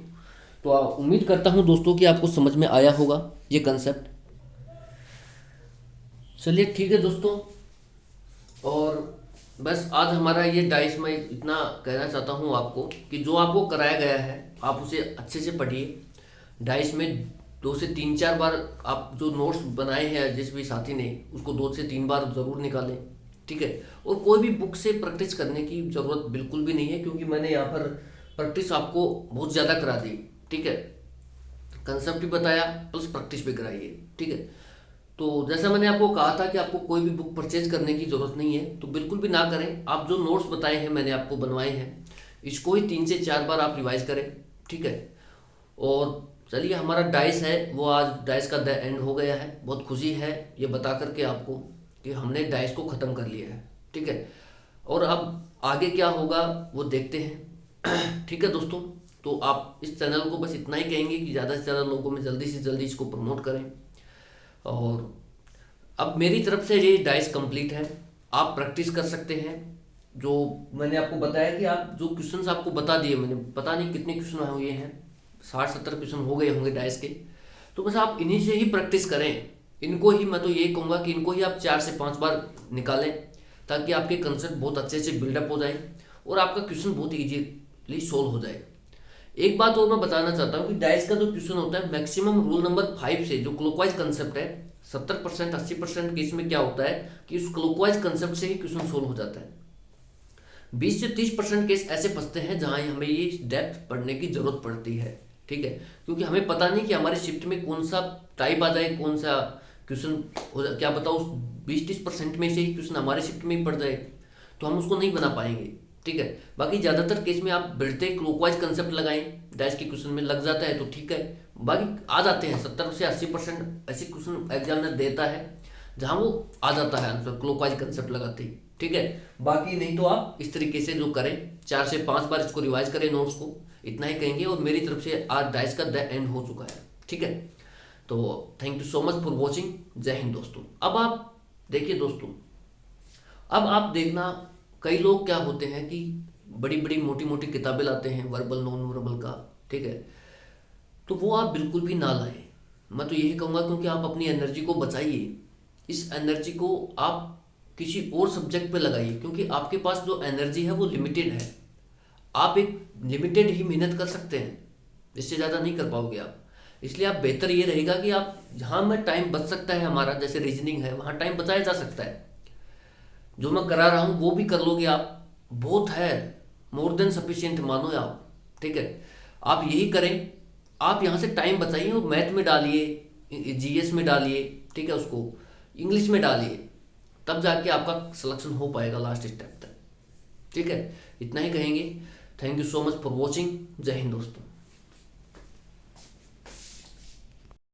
तो उम्मीद करता हूँ दोस्तों कि आपको समझ में आया होगा ये कंसेप्ट। चलिए ठीक है दोस्तों, और बस आज हमारा ये डाइस में इतना कहना चाहता हूँ आपको कि जो आपको कराया गया है आप उसे अच्छे से पढ़िए। डाइस में 2 से 3-4 बार आप जो नोट्स बनाए हैं जिस भी साथी ने, उसको 2 से 3 बार ज़रूर निकालें। ठीक है, और कोई भी बुक से प्रैक्टिस करने की ज़रूरत बिल्कुल भी नहीं है, क्योंकि मैंने यहाँ पर प्रैक्टिस आपको बहुत ज़्यादा करा दी। ठीक है, कंसेप्ट भी बताया प्लस प्रैक्टिस भी कराई है। ठीक है, तो जैसा मैंने आपको कहा था कि आपको कोई भी बुक परचेज करने की जरूरत नहीं है, तो बिल्कुल भी ना करें। आप जो नोट्स बताए हैं मैंने आपको बनवाए हैं, इसको ही 3 से 4 बार आप रिवाइज करें। ठीक है, और चलिए हमारा डाइस है वो आज डाइस का द एंड हो गया है। बहुत खुशी है ये बता करके आपको कि हमने डाइस को ख़त्म कर लिया है। ठीक है, और अब आगे क्या होगा वो देखते हैं। ठीक है दोस्तों, तो आप इस चैनल को बस इतना ही कहेंगे कि ज़्यादा से ज़्यादा लोगों में जल्दी से जल्दी इसको प्रमोट करें। और अब मेरी तरफ से ये डाइस कंप्लीट है, आप प्रैक्टिस कर सकते हैं। जो मैंने आपको बताया कि आप जो क्वेश्चंस आपको बता दिए मैंने, पता नहीं कितने क्वेश्चन हुए हैं, 60-70 क्वेश्चन हो गए होंगे डाइस के। तो बस आप इन्हीं से ही प्रैक्टिस करें, इनको ही मैं तो यही कहूँगा कि इनको ही आप 4 से 5 बार निकालें, ताकि आपके कंसेप्ट बहुत अच्छे से बिल्डअप हो जाए और आपका क्वेश्चन बहुत ईजीली सोल्व हो जाए। एक बात और मैं बताना चाहता हूँ कि डाइस का जो क्वेश्चन होता है मैक्सिमम रूल नंबर 5 से, जो क्लॉकवाइज कंसेप्ट है, 70% 80% केस में क्या होता है कि उस क्लॉकवाइज कंसेप्ट से ही क्वेश्चन सोल्व हो जाता है। 20 से 30% केस ऐसे फंसते हैं जहां हमें ये डेप्थ पढ़ने की जरूरत पड़ती है। ठीक है, क्योंकि हमें पता नहीं कि हमारे शिफ्ट में कौन सा टाइप आ जाए, कौन सा क्वेश्चन, क्या बताओ उस 20-30% में से ही क्वेश्चन हमारे शिफ्ट में ही पड़ जाए, तो हम उसको नहीं बना पाएंगे। ठीक है, बाकी ज़्यादातर केस में आप बढ़ते क्लॉकवाइज कंसेप्ट लगाएं, डैश के क्वेश्चन में लग जाता है तो ठीक है। बाकी आ जाते हैं 70 से 80% ऐसे क्वेश्चन एग्जामिनर देता है जहां वो आ जाता है आंसर क्लॉकवाइज कंसेप्ट लगाते ही। ठीक है, बाकी नहीं तो आप इस तरीके से जो करें 4 से 5 बार इसको रिवाइज करें नोट्स को, इतना ही कहेंगे। और मेरी तरफ से आज डाइस का द एंड हो चुका है। ठीक है, तो thank you so much for watching. जय हिंद दोस्तों। अब आप देखिए दोस्तों, अब आप देखना कई लोग क्या होते हैं कि बड़ी बड़ी मोटी मोटी किताबें लाते हैं वर्बल नॉन वर्बल का। ठीक है, तो वो आप बिल्कुल भी ना लाएं, मैं तो यही कहूँगा, क्योंकि आप अपनी एनर्जी को बचाइए। इस एनर्जी को आप किसी और सब्जेक्ट पे लगाइए, क्योंकि आपके पास जो एनर्जी है वो लिमिटेड है। आप एक लिमिटेड ही मेहनत कर सकते हैं, इससे ज़्यादा नहीं कर पाओगे आप। इसलिए आप बेहतर ये रहेगा कि आप जहाँ में टाइम बच सकता है हमारा, जैसे रीजनिंग है वहाँ टाइम बचाया जा सकता है, जो मैं करा रहा हूँ वो भी कर लोगे आप, बहुत है, मोर देन सफिशियंट मानो आप। ठीक है, आप यही करें आप यहाँ से टाइम बचाइए और मैथ में डालिए, जीएस में डालिए, ठीक है, उसको इंग्लिश में डालिए, तब जाके आपका सिलेक्शन हो पाएगा लास्ट स्टेप तक। ठीक है, इतना ही कहेंगे। Thank you so much for watching. जय हिंद दोस्तों।